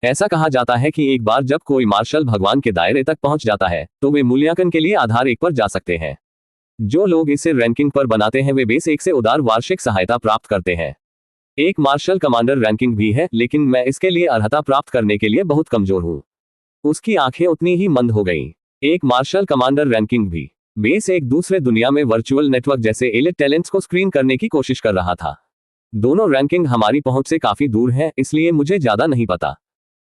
ऐसा कहा जाता है कि एक बार जब कोई मार्शल भगवान के दायरे तक पहुंच जाता है, तो वे मूल्यांकन के लिए आधार 1 पर जा सकते हैं। जो लोग इसे रैंकिंग पर बनाते हैं वे बेस 1 से उदार वार्षिक सहायता प्राप्त करते हैं। एक मार्शल कमांडर रैंकिंग भी है, लेकिन मैं इसके लिए अर्हता प्राप्त करने के लिए बहुत कमजोर हूं। उसकी आंखें उतनी ही मंद हो गईं। एक मार्शल कमांडर रैंकिंग भी। बेस एक दूसरे दुनिया में वर्चुअल नेटवर्क जैसे एलिट टैलेंट्स को स्क्रीन करने की कोशिश कर रहा था। दोनों रैंकिंग हमारी पहुंच से काफी दूर है, इसलिए मुझे ज्यादा नहीं पता।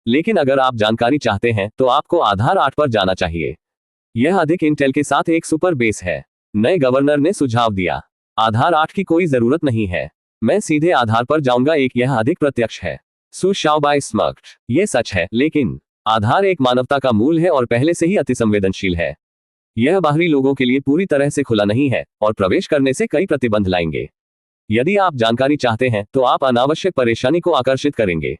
लेकिन अगर आप जानकारी चाहते हैं तो आपको आधार 8 पर जाना चाहिए। यह अधिक इंटेल के साथ एक सुपर बेस है। नए गवर्नर ने सुझाव दिया। आधार 8 की कोई जरूरत नहीं है, मैं सीधे आधार पर जाऊंगा, एक यह अधिक प्रत्यक्ष है। सु शाओबाई स्मर्क्ड। ये सच है, लेकिन आधार एक मानवता का मूल है और पहले से ही अति संवेदनशील है। यह बाहरी लोगों के लिए पूरी तरह से खुला नहीं है और प्रवेश करने से कई प्रतिबंध लाएंगे। यदि आप जानकारी चाहते हैं तो आप अनावश्यक परेशानी को आकर्षित करेंगे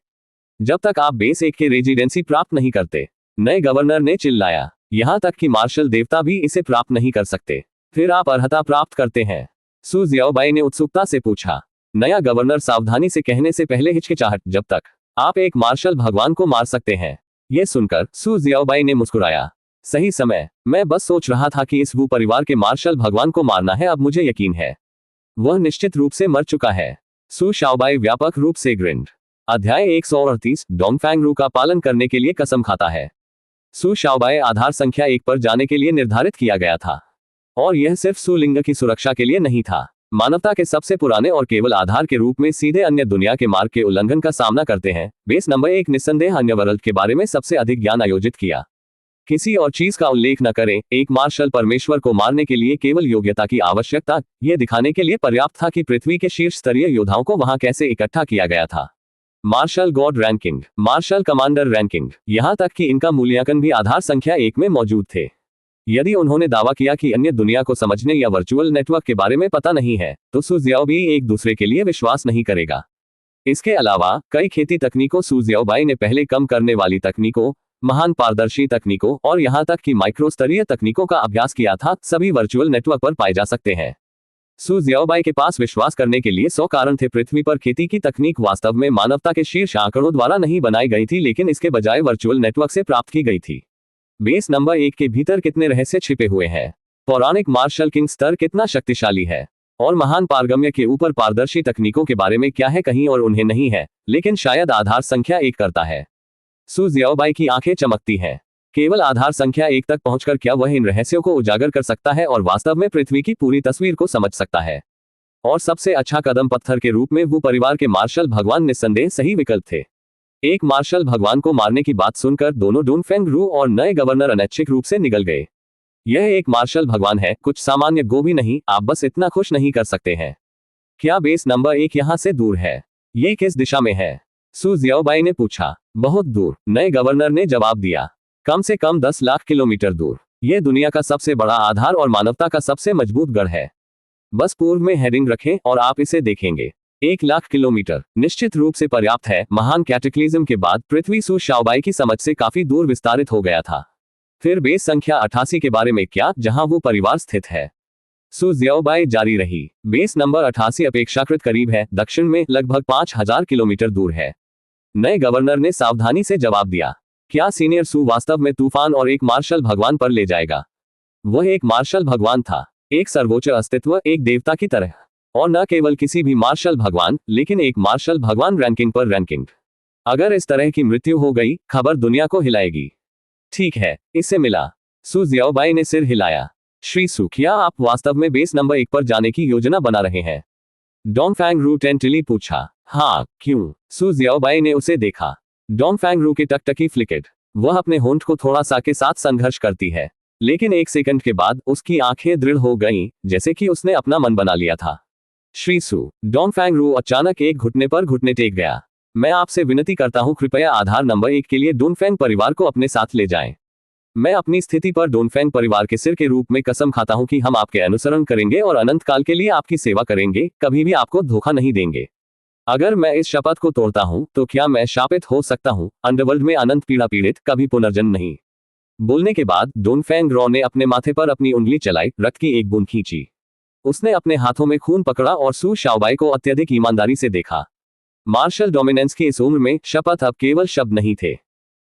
जब तक आप बेस 1 के रेजिडेंसी प्राप्त नहीं करते। नए गवर्नर ने चिल्लाया। यहां तक कि मार्शल देवता भी इसे प्राप्त नहीं कर सकते, फिर आप अर्हता प्राप्त करते हैं? सु जियाओबाई ने उत्सुकता से पूछा। नया गवर्नर सावधानी से कहने से पहले हिचकिचाहट, जब तक आप एक मार्शल भगवान को मार सकते हैं। यह सुनकर सु जियाओबाई ने मुस्कुराया। सही समय, मैं बस सोच रहा था कि इस वू परिवार के मार्शल भगवान को मारना है। अब मुझे यकीन है वह निश्चित रूप से मर चुका है। सु शाओबाई व्यापक रूप से ग्रिंड। अध्याय 138 डोंगफैंग रू का पालन करने के लिए कसम खाता है। सु शाओबाई आधार संख्या 1 पर जाने के लिए निर्धारित किया गया था, और यह सिर्फ सु लिंग की सुरक्षा के लिए नहीं था। मानवता के सबसे पुराने और केवल आधार के रूप में सीधे अन्य दुनिया के मार्ग के उल्लंघन का सामना करते हैं। बेस नंबर 1 निस्संदेह अन्य वर्ल्ड के बारे में सबसे अधिक ज्ञान आयोजित किया। किसी और चीज का उल्लेख न करें, एक मार्शल परमेश्वर को मारने के लिए केवल योग्यता की आवश्यकता यह दिखाने के लिए पर्याप्त था कि पृथ्वी के शीर्ष स्तरीय योद्धाओं को वहां कैसे इकट्ठा किया गया था। Marshal god ranking, marshal commander ranking, यहां तक कि इनका मूल्यांकन भी आधार संख्या 1 में मौजूद थे। यदि उन्होंने दावा किया कि अन्य दुनिया को समझने या वर्चुअल नेटवर्क के बारे में पता नहीं है, तो सु जियाओबाई एक दूसरे के लिए विश्वास नहीं करेगा। इसके अलावा कई खेती तकनीकों सु जियाओबाई ने पहले कम करने वाली तकनीकों, महान पारदर्शी तकनीकों और यहां तक कि माइक्रो स्तरीय तकनीकों का अभ्यास किया था, सभी वर्चुअल नेटवर्क पर पाए जा सकते हैं। सु जियाओबाई के पास विश्वास करने के लिए 100 कारण थे। पृथ्वी पर खेती की तकनीक वास्तव में मानवता के शीर्ष आंकड़ों द्वारा नहीं बनाई गई थी, लेकिन इसके बजाय वर्चुअल नेटवर्क से प्राप्त की गई थी। बेस नंबर 1 के भीतर कितने रहस्य छिपे हुए हैं? पौराणिक मार्शल किंग स्तर कितना शक्तिशाली है? और महान पारगम्य के ऊपर पारदर्शी तकनीकों के बारे में क्या है? कहीं और उन्हें नहीं है, लेकिन शायद आधार संख्या 1 करता है। सु जियाओबाई की आंखें चमकती हैं। केवल आधार संख्या 1 तक पहुंचकर क्या वह इन रहस्यों को उजागर कर सकता है और वास्तव में पृथ्वी की पूरी तस्वीर को समझ सकता है? और सबसे अच्छा कदम पत्थर के रूप में वो परिवार के मार्शल भगवान निस्संदेह सही विकल्प थे। एक मार्शल भगवान को मारने की बात सुनकर दोनों डोंगफेंग रू और नए गवर्नर अनैच्छिक रूप से निगल गए। यह एक मार्शल भगवान है, कुछ सामान्य गो भी नहीं। आप बस इतना खुश नहीं कर सकते हैं। क्या बेस नंबर 1 यहां से दूर है? ये किस दिशा में है? सु जियाओबाई ने पूछा। बहुत दूर, नए गवर्नर ने जवाब दिया। कम से कम 10 लाख किलोमीटर दूर। यह दुनिया का सबसे बड़ा आधार और मानवता का सबसे मजबूत गढ़ है। बस पूर्व में हेडिंग रखें और आप इसे देखेंगे। 1 लाख किलोमीटर निश्चित रूप से पर्याप्त है। महान कैटेक्लिज्म के बाद पृथ्वी सु शाओबाई की समझ से काफी दूर विस्तारित हो गया था। फिर बेस संख्या 88 के बारे में क्या, जहां वो परिवार स्थित है? सु जियाओबाई जारी रही। बेस नंबर 88 अपेक्षाकृत करीब है, दक्षिण में लगभग 5000 किलोमीटर दूर है। नए गवर्नर ने सावधानी से जवाब दिया। क्या सीनियर सु वास्तव में तूफान और एक मार्शल भगवान पर ले जाएगा? वह एक मार्शल भगवान था, एक सर्वोच्च अस्तित्व, एक देवता की तरह। और न केवल किसी भी मार्शल भगवान, लेकिन एक मार्शल भगवान रैंकिंग पर रैंकिंग। अगर इस तरह की मृत्यु हो गई, खबर दुनिया को हिलाएगी। ठीक है, इससे मिला। सु जियाओबाई ने सिर हिलाया। श्री सु, क्या आप वास्तव में बेस नंबर 1 पर जाने की योजना बना रहे हैं? डोंगफैंग रू टेंटली पूछा। हाँ, क्यों? सु जियाओबाई ने उसे देखा। डोंगफैंग रू की टकटकी फ्लिकेड। वह अपने होंठ को थोड़ा सा के साथ संघर्ष करती है, लेकिन 1 सेकंड के बाद उसकी आंखें दृढ़ हो गईं, जैसे कि उसने अपना मन बना लिया था। श्री सु, डोंगफैंग रू अचानक एक घुटने पर घुटने टेक गया। मैं आपसे विनती करता हूं, कृपया आधार नंबर 1 के लिए डोंगफैंग परिवार को अपने साथ ले जाएं। मैं अपनी स्थिति पर डोंगफैंग परिवार के सिर के रूप में कसम खाता हूं कि हम आपके अनुसरण करेंगे और अनंत काल के लिए आपकी सेवा करेंगे, कभी भी आपको धोखा नहीं देंगे। अगर मैं इस शपथ को तोड़ता हूं, तो क्या मैं शापित हो सकता हूं? अंडरवर्ल्ड में अनंत पीड़ा पीड़ित, कभी पुनर्जन्म नहीं। बोलने के बाद डोंगफैंग रॉ ने अपने माथे पर अपनी उंगली चलाई, रक्त की एक बूंद खींची। उसने अपने हाथों में खून पकड़ा और सु शाओबाई को अत्यधिक ईमानदारी से देखा। मार्शल डोमिनेंस की इस उम्र में शपथ अब केवल शब्द नहीं थे।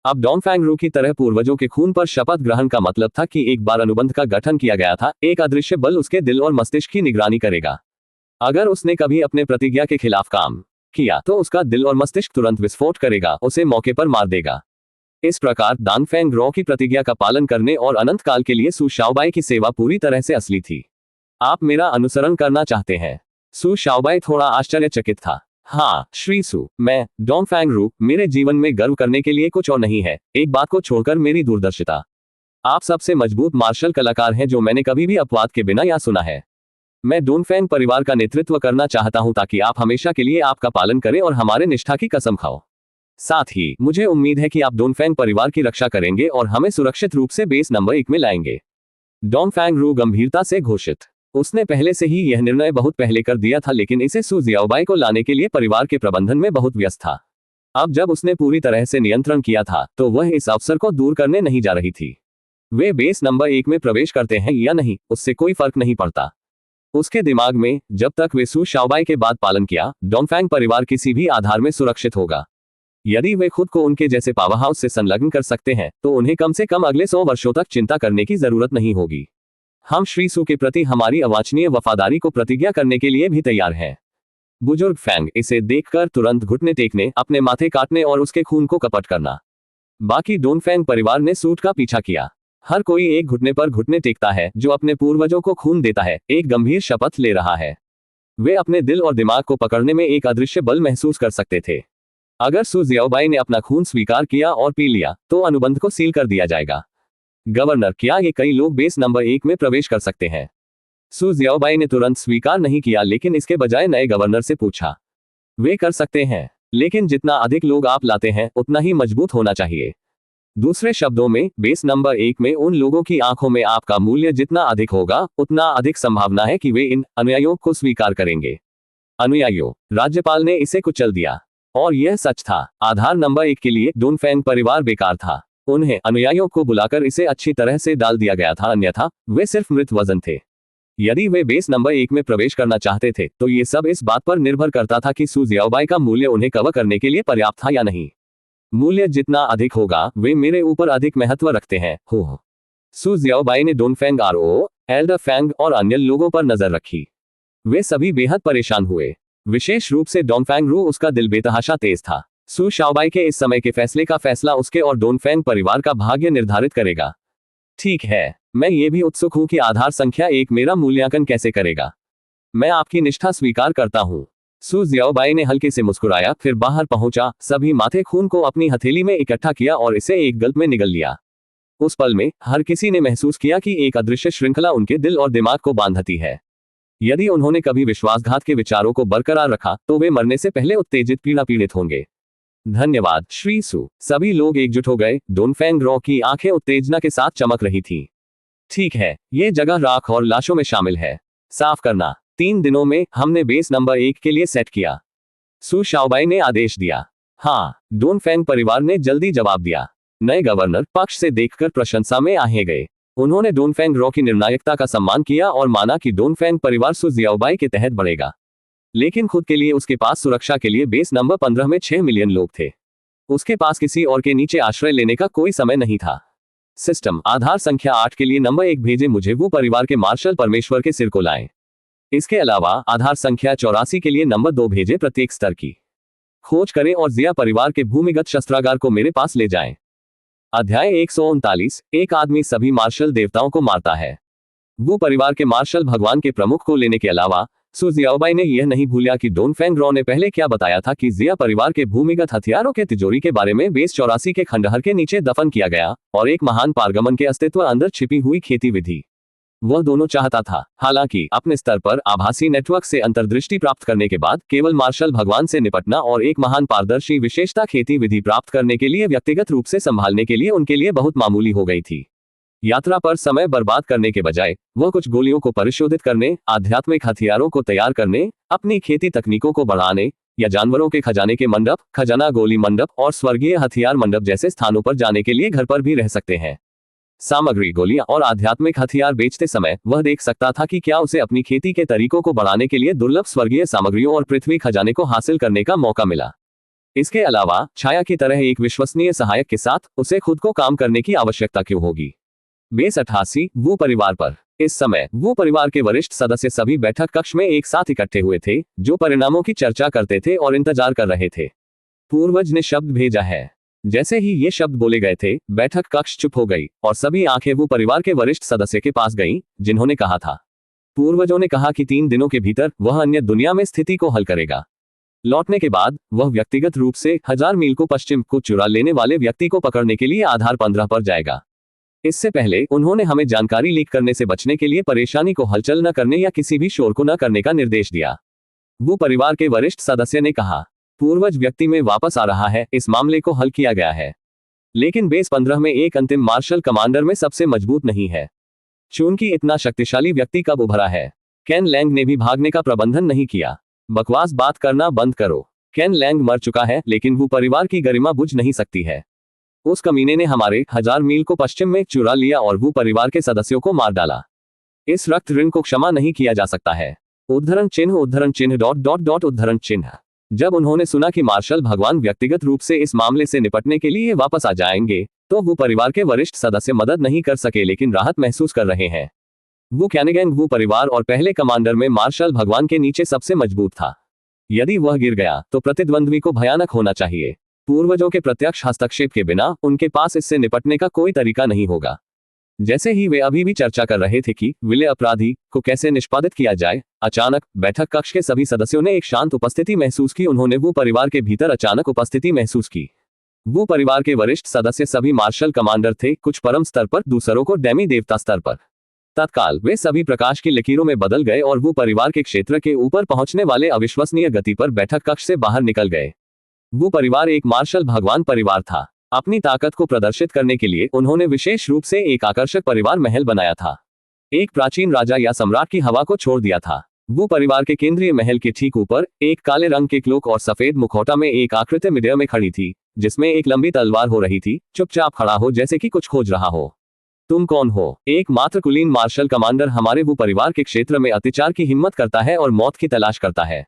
अब डोंगफैंग रू की तरह पूर्वजों के खून पर शपथ ग्रहण का मतलब था कि एक बार अनुबंध का गठन किया गया था, एक अदृश्य बल उसके दिल और मस्तिष्क की निगरानी करेगा। अगर उसने कभी अपने प्रतिज्ञा के खिलाफ काम किया, तो उसका दिल और मस्तिष्क तुरंत विस्फोट करेगा, उसे मौके पर मार देगा। इस प्रकार दानफेंग रॉ की प्रतिज्ञा का पालन करने और अनंत काल के लिए सु शाओबाई की सेवा पूरी तरह से असली थी। आप मेरा अनुसरण करना चाहते हैं? सु शाओबाई थोड़ा आश्चर्यचकित था। हाँ श्री सु, मैं डोंगफेंग रू, मेरे जीवन में गर्व करने के लिए कुछ और नहीं है, एक बात को छोड़कर मेरी दूरदर्शिता। आप सबसे मजबूत मार्शल कलाकार हैं जो मैंने कभी भी अपवाद के बिना या सुना है। मैं डोंगफेंग परिवार का नेतृत्व करना चाहता हूं ताकि आप हमेशा के लिए आपका पालन करें और हमारे निष्ठा की कसम खाओ। साथ ही मुझे उम्मीद है कि आप डोंगफेंग परिवार की रक्षा करेंगे और हमें सुरक्षित रूप से बेस नंबर 1 में लाएंगे। डोंगफेंग रू गंभीरता से घोषित। उसने पहले से ही यह निर्णय बहुत पहले कर दिया था, लेकिन इसे सु जियाओबाई को लाने के लिए परिवार के प्रबंधन में बहुत व्यस्त था। अब जब उसने पूरी तरह से नियंत्रण किया था तो वह इस अवसर को दूर करने नहीं जा रही थी। वे बेस नंबर 1 में प्रवेश करते हैं या नहीं, उससे कोई फर्क नहीं पड़ता। उसके दिमाग में जब तक वे सु शाओबाई के बाद पालन किया, डोंगफेंग परिवार किसी भी आधार में सुरक्षित होगा। यदि वे खुद को उनके जैसे पावर हाउस से संलग्न कर सकते हैं तो उन्हें कम से कम अगले 100 वर्षों तक चिंता करने की जरूरत नहीं होगी। हम श्री सु के प्रति हमारी अवांछनीय वफादारी को प्रतिज्ञा करने के लिए भी तैयार हैं। बुजुर्ग फेंग इसे देखकर तुरंत घुटने टेकने, अपने माथे काटने और उसके खून को कपट करना। बाकी डोंगफेंग परिवार ने सूट का पीछा किया। हर कोई एक घुटने पर घुटने टेकता है जो अपने पूर्वजों को खून देता है, एक गंभीर शपथ ले रहा है। वे अपने दिल और दिमाग को पकड़ने में एक अदृश्य बल महसूस कर सकते थे। अगर सु जियाओबाई ने अपना खून स्वीकार किया और पी लिया तो अनुबंध को सील कर दिया जाएगा। गवर्नर, क्या ये कई लोग बेस नंबर 1 में प्रवेश कर सकते हैं? सु जियाओबाई ने तुरंत स्वीकार नहीं किया, लेकिन इसके बजाय नए गवर्नर से पूछा। वे कर सकते हैं, लेकिन जितना अधिक लोग आप लाते हैं उतना ही मजबूत होना चाहिए। दूसरे शब्दों में, बेस नंबर 1 में उन लोगों की आंखों में आपका मूल्य जितना अधिक होगा, उतना अधिक संभावना है कि वे इन अनुयायियों को स्वीकार करेंगे। अनुयायियों, राज्यपाल ने इसे कुचल दिया। और यह सच था। आधार नंबर 1 के लिए डोंगफेंग परिवार बेकार था। उन्हें अनुयायियों को बुलाकर इसे अच्छी तरह से डाल दिया गया था, अन्यथा वे सिर्फ मृत वजन थे। यदि वे बेस नंबर 1 में प्रवेश करना चाहते थे तो ये सब इस बात पर निर्भर करता था कि सु जियाओबाई का मूल्य उन्हें कवर करने के लिए पर्याप्त था या नहीं। मूल्य जितना अधिक होगा, वे मेरे ऊपर अधिक महत्व रखते हैं। हो सु जियाओबाई ने डोंगफेंग आरओ, एल्डर फेंग और अन्य लोगों पर नजर रखी। वे सभी बेहद परेशान हुए, विशेष रूप से डोंगफेंग रू। उसका दिल बेतहाशा तेज था। सु शाओबाई के इस समय के फैसले का फैसला उसके और डोंगफेंग परिवार का भाग्य निर्धारित करेगा। ठीक है, मैं ये भी उत्सुक हूं कि आधार संख्या 1 मेरा मूल्यांकन कैसे करेगा। मैं आपकी निष्ठा स्वीकार करता हूं। सु जियाओबाई ने हल्के से मुस्कुराया, फिर बाहर पहुंचा, सभी माथे खून को अपनी हथेली में इकट्ठा किया और इसे एक गल्प में निगल लिया। उस पल में हर किसी ने महसूस किया कि एक अदृश्य श्रृंखला उनके दिल और दिमाग को बांधती है। यदि उन्होंने कभी विश्वासघात के विचारों को बरकरार रखा तो वे मरने से पहले उत्तेजित पीड़ित होंगे। धन्यवाद श्री सु। सभी लोग एकजुट हो गए। डोंगफेंग रॉ की आंखें उत्तेजना के साथ चमक रही थीं। ठीक है, ये जगह राख और लाशों में शामिल है। साफ करना 3 दिनों में हमने बेस नंबर 1 के लिए सेट किया। सु शाओबाई ने आदेश दिया। हाँ, डोंगफेंग परिवार ने जल्दी जवाब दिया। नए गवर्नर पक्ष से देखकर प्रशंसा में आहे गए। उन्होंने डोंगफेंग रॉ की निर्णायकता का सम्मान किया और माना कि डोंगफेंग परिवार सु जियाओबाई के तहत बढ़ेगा। लेकिन खुद के लिए उसके पास सुरक्षा के लिए बेस नंबर 15 में 6 मिलियन लोग थे। उसके पास किसी और के नीचे आश्रय लेने का कोई समय नहीं था। सिस्टम, आधार संख्या 8 के लिए नंबर 1 भेजे, मुझे वो परिवार के मार्शल परमेश्वर के सिर को लाएं। इसके अलावा आधार संख्या 84 के लिए नंबर 2 भेजे, प्रत्येक स्तर की खोज करें और जिया परिवार के भूमिगत शस्त्रागार को मेरे पास ले जाएं। अध्याय 139। एक आदमी सभी मार्शल देवताओं को मारता है। वो परिवार के मार्शल भगवान के प्रमुख को लेने के अलावा सु जियाओबाई ने यह नहीं भूला कि डोंगफेंग रॉ ने पहले क्या बताया था कि जिया परिवार के भूमिगत हथियारों के तिजोरी के बारे में बेस 84 के खंडहर के नीचे दफन किया गया और एक महान पारगमन के अस्तित्व अंदर छिपी हुई खेती विधि। वह दोनों चाहता था। हालांकि अपने स्तर पर आभासी नेटवर्क से अंतर्दृष्टि प्राप्त करने के बाद केवल मार्शल भगवान से निपटना और एक महान पारदर्शी विशेषता खेती विधि प्राप्त करने के लिए व्यक्तिगत रूप से संभालने के लिए उनके लिए बहुत मामूली हो गई थी। यात्रा पर समय बर्बाद करने के बजाय वह कुछ गोलियों को परिशोधित करने, आध्यात्मिक हथियारों को तैयार करने, अपनी खेती तकनीकों को बढ़ाने या जानवरों के खजाने के मंडप, खजाना गोली मंडप और स्वर्गीय हथियार मंडप जैसे स्थानों पर जाने के लिए घर पर भी रह सकते हैं। सामग्री, गोलियां और आध्यात्मिक हथियार बेचते समय वह देख सकता था कि क्या उसे अपनी खेती के तरीकों को बढ़ाने के लिए दुर्लभ स्वर्गीय सामग्रियों और पृथ्वी खजाने को हासिल करने का मौका मिला। इसके अलावा छाया की तरह एक विश्वसनीय सहायक के साथ उसे खुद को काम करने की आवश्यकता क्यों होगी। बेस 88 वो परिवार पर। इस समय वो परिवार के वरिष्ठ सदस्य सभी बैठक कक्ष में एक साथ इकट्ठे हुए थे, जो परिणामों की चर्चा करते थे और इंतजार कर रहे थे। पूर्वज ने शब्द भेजा है। जैसे ही ये शब्द बोले गए थे, बैठक कक्ष चुप हो गई और सभी आंखें वो परिवार के वरिष्ठ सदस्य के पास गईं, जिन्होंने कहा था। पूर्वजों ने कहा कि 3 दिनों के भीतर वह अन्य दुनिया में स्थिति को हल करेगा। लौटने के बाद वह व्यक्तिगत रूप से 1000 मील को पश्चिम को चुरा लेने वाले व्यक्ति को पकड़ने के लिए आधार 15 पर जाएगा। इससे पहले उन्होंने हमें जानकारी लीक करने से बचने के लिए परेशानी को हलचल न करने या किसी भी शोर को न करने का निर्देश दिया। वो परिवार के वरिष्ठ सदस्य ने कहा, पूर्वज व्यक्ति में वापस आ रहा है, इस मामले को हल किया गया है। लेकिन बेस 15 में एक अंतिम मार्शल कमांडर में सबसे मजबूत नहीं है। चूंकि इतना शक्तिशाली व्यक्ति कब उभरा है? केन लैंग ने भी भागने का प्रबंधन नहीं किया। बकवास बात करना बंद करो। केन लैंग मर चुका है, लेकिन वो परिवार की गरिमा बुझ नहीं सकती है। उस कमीने ने हमारे 1000 मील को पश्चिम में चुरा लिया और वो परिवार के सदस्यों को मार डाला। इस रक्त ऋण को क्षमा नहीं किया जा सकता है। उद्धरण चिन्ह उद्धरण चिन्ह। जब उन्होंने सुना कि मार्शल भगवान व्यक्तिगत रूप से इस मामले से निपटने के लिए वापस आ जाएंगे, तो वो परिवार के वरिष्ठ सदस्य मदद नहीं कर सके लेकिन राहत महसूस कर रहे हैं। वो कैनिगन वो परिवार और पहले कमांडर में मार्शल भगवान के नीचे सबसे मजबूत था। यदि वह गिर गया तो प्रतिद्वंद्वी को भयानक होना चाहिए। पूर्वजों के प्रत्यक्ष हस्तक्षेप के बिना उनके पास इससे निपटने का कोई तरीका नहीं होगा। जैसे ही वे अभी भी चर्चा कर रहे थे कि विलय अपराधी को कैसे निष्पादित किया जाए, अचानक बैठक कक्ष के सभी सदस्यों ने एक शांत उपस्थिति महसूस की। उन्होंने वो परिवार के भीतर अचानक उपस्थिति महसूस की। वो परिवार के वरिष्ठ सदस्य सभी मार्शल कमांडर थे, कुछ परम स्तर पर, दूसरों को डेमी देवता स्तर पर। तत्काल वे सभी प्रकाश की लकीरों में बदल गए और वो परिवार के क्षेत्र के ऊपर पहुंचने वाले अविश्वसनीय गति पर बैठक कक्ष से बाहर निकल गए। वो परिवार एक मार्शल भगवान परिवार था। अपनी ताकत को प्रदर्शित करने के लिए उन्होंने विशेष रूप से एक आकर्षक परिवार महल बनाया था। एक प्राचीन राजा या सम्राट की हवा को छोड़ दिया था। वो परिवार के केंद्रीय महल के ठीक ऊपर एक काले रंग के क्लोक और सफेद मुखौटा में एक आकृति मिडिया में खड़ी थी, जिसमें एक लंबी तलवार हो रही थी। चुपचाप खड़ा हो जैसे कि कुछ खोज रहा हो। तुम कौन हो? एकमात्र कुलीन मार्शल कमांडर हमारे वो परिवार के क्षेत्र में अत्याचार की हिम्मत करता है और मौत की तलाश करता है।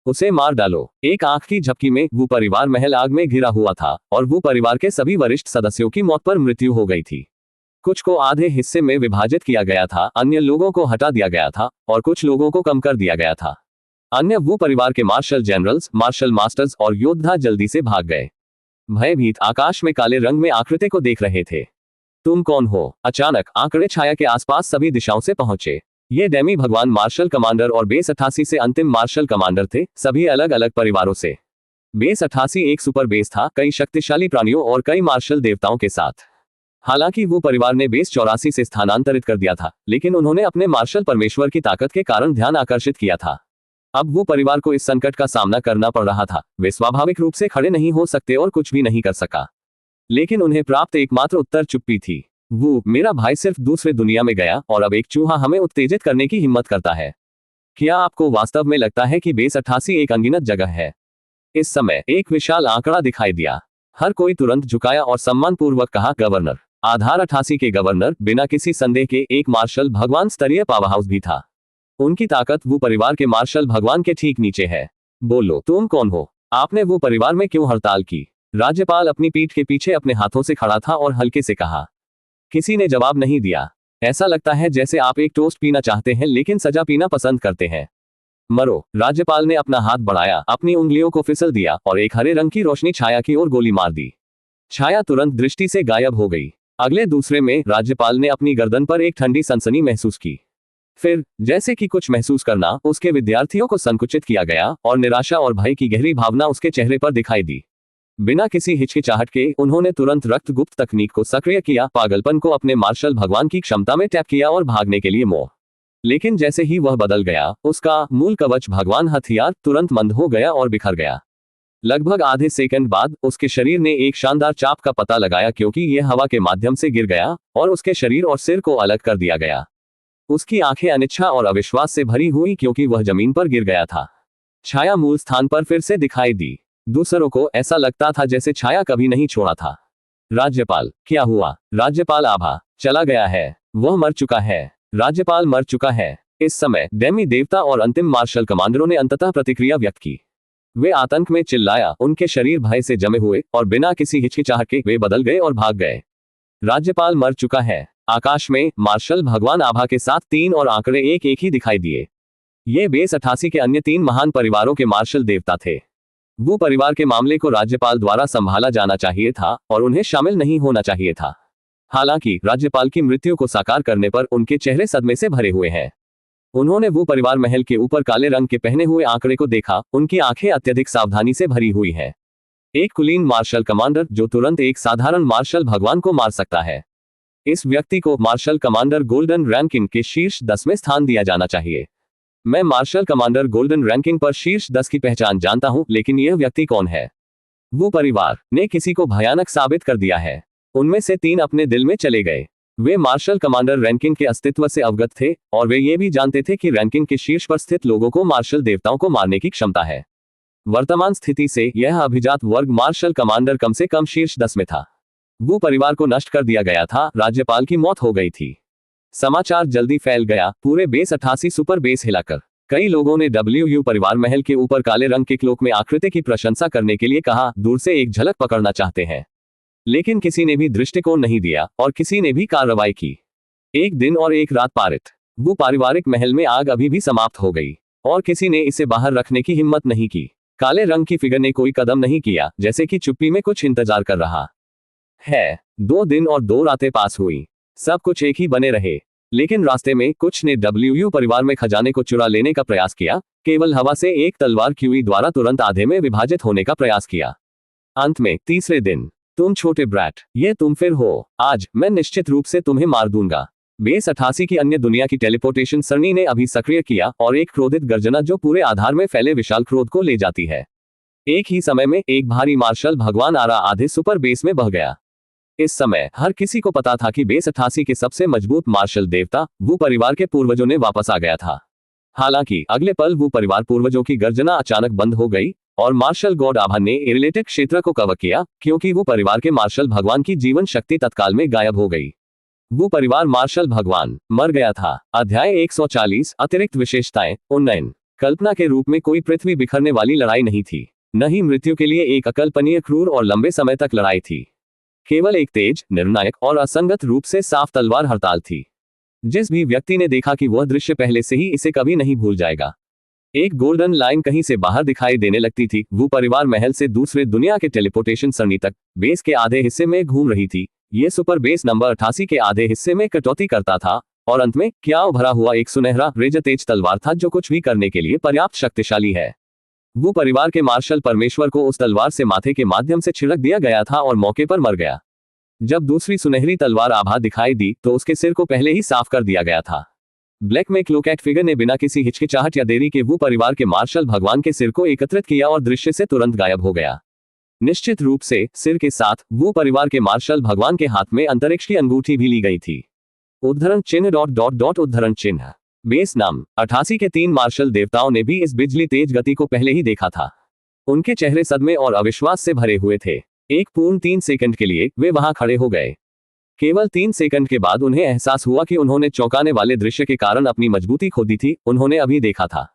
उसे मार डालो। एक आंख की झपकी में वो परिवार महल आग में घिरा हुआ था और वो परिवार के सभी वरिष्ठ सदस्यों की मौत पर मृत्यु हो गई थी। कुछ को आधे हिस्से में विभाजित किया गया था, अन्य लोगों को हटा दिया गया था और कुछ लोगों को कम कर दिया गया था। अन्य वो परिवार के मार्शल जनरल्स, मार्शल मास्टर्स और योद्धा जल्दी से भाग गए। भयभीत आकाश में काले रंग में आकृति को देख रहे थे। तुम कौन हो? अचानक आंकड़े छाया के आसपास सभी दिशाओं से पहुंचे। ये डेमी भगवान मार्शल कमांडर और बेस 88 से अंतिम मार्शल कमांडर थे, सभी अलग अलग परिवारों से। बेस 88 एक सुपर बेस था, कई शक्तिशाली प्राणियों और कई मार्शल देवताओं के साथ। हालांकि वो परिवार ने बेस 84 से स्थानांतरित कर दिया था, लेकिन उन्होंने अपने मार्शल परमेश्वर की ताकत के कारण ध्यान आकर्षित किया था। अब वो परिवार को इस संकट का सामना करना पड़ रहा था। वे स्वाभाविक रूप से खड़े नहीं हो सकते और कुछ भी नहीं कर सका, लेकिन उन्हें प्राप्त एकमात्र उत्तर चुप्पी थी। वो, मेरा भाई सिर्फ दूसरे दुनिया में गया और अब एक चूहा हमें उत्तेजित करने की हिम्मत करता है। क्या आपको वास्तव में लगता है कि बेस 88 एक अनगिनत जगह है? इस समय एक विशाल आंकड़ा दिखाई दिया। हर कोई तुरंत झुकाया और सम्मानपूर्वक कहा, गवर्नर। आधार 88 के गवर्नर बिना किसी संदेह के एक मार्शल भगवान स्तरीय पावर हाउस भी था। उनकी ताकत वो परिवार के मार्शल भगवान के ठीक नीचे है। बोलो, तुम कौन हो? आपने वो परिवार में क्यों हड़ताल की? राज्यपाल अपनी पीठ के पीछे अपने हाथों से खड़ा था और हल्के से कहा। किसी ने जवाब नहीं दिया। ऐसा लगता है जैसे आप एक टोस्ट पीना चाहते हैं लेकिन सजा पीना पसंद करते हैं। मरो। राज्यपाल ने अपना हाथ बढ़ाया, अपनी उंगलियों को फिसल दिया और एक हरे रंग की रोशनी छाया की ओर गोली मार दी। छाया तुरंत दृष्टि से गायब हो गई। अगले दूसरे में राज्यपाल ने अपनी गर्दन पर एक ठंडी सनसनी महसूस की। फिर, जैसे कि कुछ महसूस करना उसके विद्यार्थियों को संकुचित किया गया और निराशा और भय की गहरी भावना उसके चेहरे पर दिखाई दी। बिना किसी हिचकिचाहट के उन्होंने तुरंत रक्त गुप्त तकनीक को सक्रिय किया, पागलपन को अपने मार्शल भगवान की क्षमता में टैप किया और भागने के लिए मोह। लेकिन जैसे ही वह बदल गया, उसका मूल कवच भगवान हथियार तुरंत मंद हो गया और बिखर गया। लगभग आधे सेकंड बाद उसके शरीर ने एक शानदार चाप का पता लगाया, क्योंकि यह हवा के माध्यम से गिर गया और उसके शरीर और सिर को अलग कर दिया गया। उसकी आंखें अनिच्छा और अविश्वास से भरी हुई, क्योंकि वह जमीन पर गिर गया था। छाया मूल स्थान पर फिर से दिखाई दी। दूसरों को ऐसा लगता था जैसे छाया कभी नहीं छोड़ा था। राज्यपाल, क्या हुआ? राज्यपाल आभा चला गया है। वह मर चुका है। राज्यपाल मर चुका है। इस समय डेमी देवता और अंतिम मार्शल कमांडरों ने अंततः प्रतिक्रिया व्यक्त की। वे आतंक में चिल्लाया, उनके शरीर भय से जमे हुए और बिना किसी हिचकिचाहट के वे बदल गए और भाग गए। राज्यपाल मर चुका है। आकाश में मार्शल भगवान आभा के साथ 3 और आंकड़े एक ही दिखाई दिए। ये बेस 88 के अन्य 3 महान परिवारों के मार्शल देवता थे। वो परिवार के मामले को राज्यपाल द्वारा संभाला जाना चाहिए था और उन्हें शामिल नहीं होना चाहिए था। हालांकि राज्यपाल की मृत्यु को साकार करने पर उनके चेहरे सदमे से भरे हुए हैं। उन्होंने वो परिवार महल के ऊपर काले रंग के पहने हुए आंकड़े को देखा। उनकी आंखें अत्यधिक सावधानी से भरी हुई हैं। एक कुलीन मार्शल कमांडर जो तुरंत एक साधारण मार्शल भगवान को मार सकता है। इस व्यक्ति को मार्शल कमांडर गोल्डन रैंकिंग के शीर्ष 10 में स्थान दिया जाना चाहिए। मैं मार्शल कमांडर गोल्डन रैंकिंग पर शीर्ष 10 की पहचान जानता हूं, लेकिन यह व्यक्ति कौन है? वो परिवार ने किसी को भयानक साबित कर दिया है। उनमें से 3 अपने दिल में चले गए। वे मार्शल कमांडर रैंकिंग के अस्तित्व से अवगत थे और वे ये भी जानते थे कि रैंकिंग के शीर्ष पर स्थित लोगों को मार्शल देवताओं को मारने की क्षमता है। वर्तमान स्थिति से यह अभिजात वर्ग मार्शल कमांडर कम से कम शीर्ष 10 में था। वो परिवार को नष्ट कर दिया गया था। राज्यपाल की मौत हो गई थी। समाचार जल्दी फैल गया, पूरे बेस 88 सुपर बेस हिलाकर। कई लोगों ने डब्ल्यू परिवार महल के ऊपर काले रंग के क्लोक में आकृति की प्रशंसा करने के लिए कहा, दूर से एक झलक पकड़ना चाहते हैं। लेकिन किसी ने भी दृष्टिकोण नहीं दिया और किसी ने भी कार्रवाई की। एक दिन और एक रात पारित। वो पारिवारिक महल में आग अभी भी समाप्त हो गई और किसी ने इसे बाहर रखने की हिम्मत नहीं की। काले रंग की फिगर ने कोई कदम नहीं किया, जैसे कि चुप्पी में कुछ इंतजार कर रहा है। 2 दिन और 2 रातें पास हुई। सब कुछ एक ही बने रहे, लेकिन रास्ते में कुछ ने डब्ल्यू परिवार में खजाने को चुरा लेने का प्रयास किया। केवल हवा से एक तलवार क्यूई द्वारा तुरंत आधे में विभाजित होने का प्रयास किया। अंत में तीसरे दिन, तुम छोटे ब्रैट, ये तुम फिर हो। आज मैं निश्चित रूप से तुम्हें मार दूंगा। बेस 88 की अन्य दुनिया की टेलीपोर्टेशन सरणी ने अभी सक्रिय किया और एक क्रोधित गर्जना जो पूरे आधार में फैले विशाल क्रोध को ले जाती है। एक ही समय में एक भारी मार्शल भगवान आरा आधे सुपर बेस में बह गया। इस समय हर किसी को पता था कि बेस 88 के सबसे मजबूत मार्शल देवता वो परिवार के पूर्वजों ने वापस आ गया था। हालांकि अगले पल वो परिवार पूर्वजों की गर्जना अचानक बंद हो गई और मार्शल गॉड आभा ने रिलेटेड क्षेत्र को कवर किया, क्योंकि वो परिवार के मार्शल भगवान की जीवन शक्ति तत्काल में गायब हो गई। वो परिवार मार्शल भगवान मर गया था। अध्याय 140 अतिरिक्त विशेषताएं उन्नयन। कल्पना के रूप में कोई पृथ्वी बिखरने वाली लड़ाई नहीं थी, न ही मृत्यु के लिए एक अकल्पनीय क्रूर और लंबे समय तक लड़ाई थी। केवल एक तेज, निर्णायक और असंगत रूप से साफ तलवार हड़ताल थी। जिस भी व्यक्ति ने देखा कि वह दृश्य पहले से ही इसे कभी नहीं भूल जाएगा। एक गोल्डन लाइन कहीं से बाहर दिखाई देने लगती थी। वो परिवार महल से दूसरे दुनिया के टेलीपोर्टेशन सरणी तक बेस के आधे हिस्से में घूम रही थी। ये सुपर बेस नंबर 88 के आधे हिस्से में कटौती करता था और अंत में क्या भरा हुआ एक सुनहरा रेज तेज तलवार था जो कुछ भी करने के लिए पर्याप्त शक्तिशाली है। वो परिवार के मार्शल परमेश्वर को उस तलवार से माथे के माध्यम से छिड़क दिया गया था और मौके पर मर गया। जब दूसरी सुनहरी तलवार आभा दिखाई दी तो उसके सिर को पहले ही साफ कर दिया गया था। ब्लैक में क्लोकैट फिगर ने बिना किसी हिचकिचाहट या देरी के वो परिवार के मार्शल भगवान के सिर को एकत्रित किया और दृश्य से तुरंत गायब हो गया। निश्चित रूप से सिर के साथ वो परिवार के मार्शल भगवान के हाथ में अंतरिक्ष की अंगूठी भी ली गई थी। उद्धरण चिन्ह उद्धरण चिन्ह। बेस नाम 88 के 3 मार्शल देवताओं ने भी इस बिजली तेज गति को पहले ही देखा था। उनके चेहरे सदमे और अविश्वास से भरे हुए थे। एक पूर्ण 3 सेकंड के लिए वे वहां खड़े हो गए। केवल 3 सेकंड के बाद उन्हें एहसास हुआ कि उन्होंने चौंकाने वाले दृश्य के कारण अपनी मजबूती खो दी थी। उन्होंने अभी देखा था।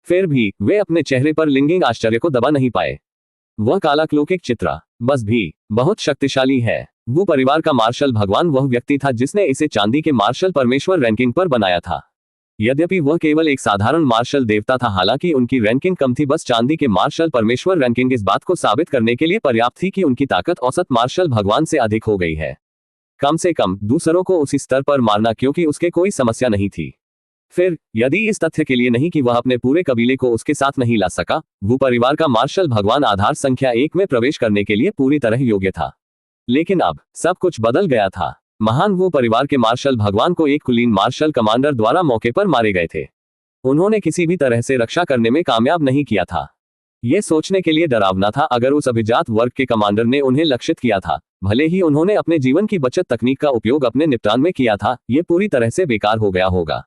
फिर भी वे अपने चेहरे पर लिंगिंग आश्चर्य को दबा नहीं पाए। वह काला क्लोकिक चित्रा बस भी बहुत शक्तिशाली है। वो परिवार का मार्शल भगवान वह व्यक्ति था जिसने इसे चांदी के मार्शल परमेश्वर रैंकिंग पर बनाया था। यद्यपि वह केवल एक साधारण मार्शल देवता था, हालांकि उनकी रैंकिंग कम थी। बस चांदी के मार्शल परमेश्वर रैंकिंग इस बात को साबित करने के लिए पर्याप्त थी कि उनकी ताकत औसत मार्शल भगवान से अधिक हो गई है। कम से कम दूसरों को उसी स्तर पर मारना, क्योंकि उसके कोई समस्या नहीं थी। फिर यदि इस तथ्य के लिए नहीं कि वह अपने पूरे कबीले को उसके साथ नहीं ला सका, वो परिवार का मार्शल भगवान आधार संख्या 1 में प्रवेश करने के लिए पूरी तरह योग्य था। लेकिन अब सब कुछ बदल गया था। महान वो परिवार के मार्शल भगवान को एक कुलीन मार्शल कमांडर द्वारा मौके पर मारे गए थे। उन्होंने किसी भी तरह से रक्षा करने में कामयाब नहीं किया था। यह सोचने के लिए डरावना था अगर उस अभिजात वर्ग के कमांडर ने उन्हें लक्षित किया था, भले ही उन्होंने अपने जीवन की बचत तकनीक का उपयोग अपने निपटान में किया था, यह पूरी तरह से बेकार हो गया होगा।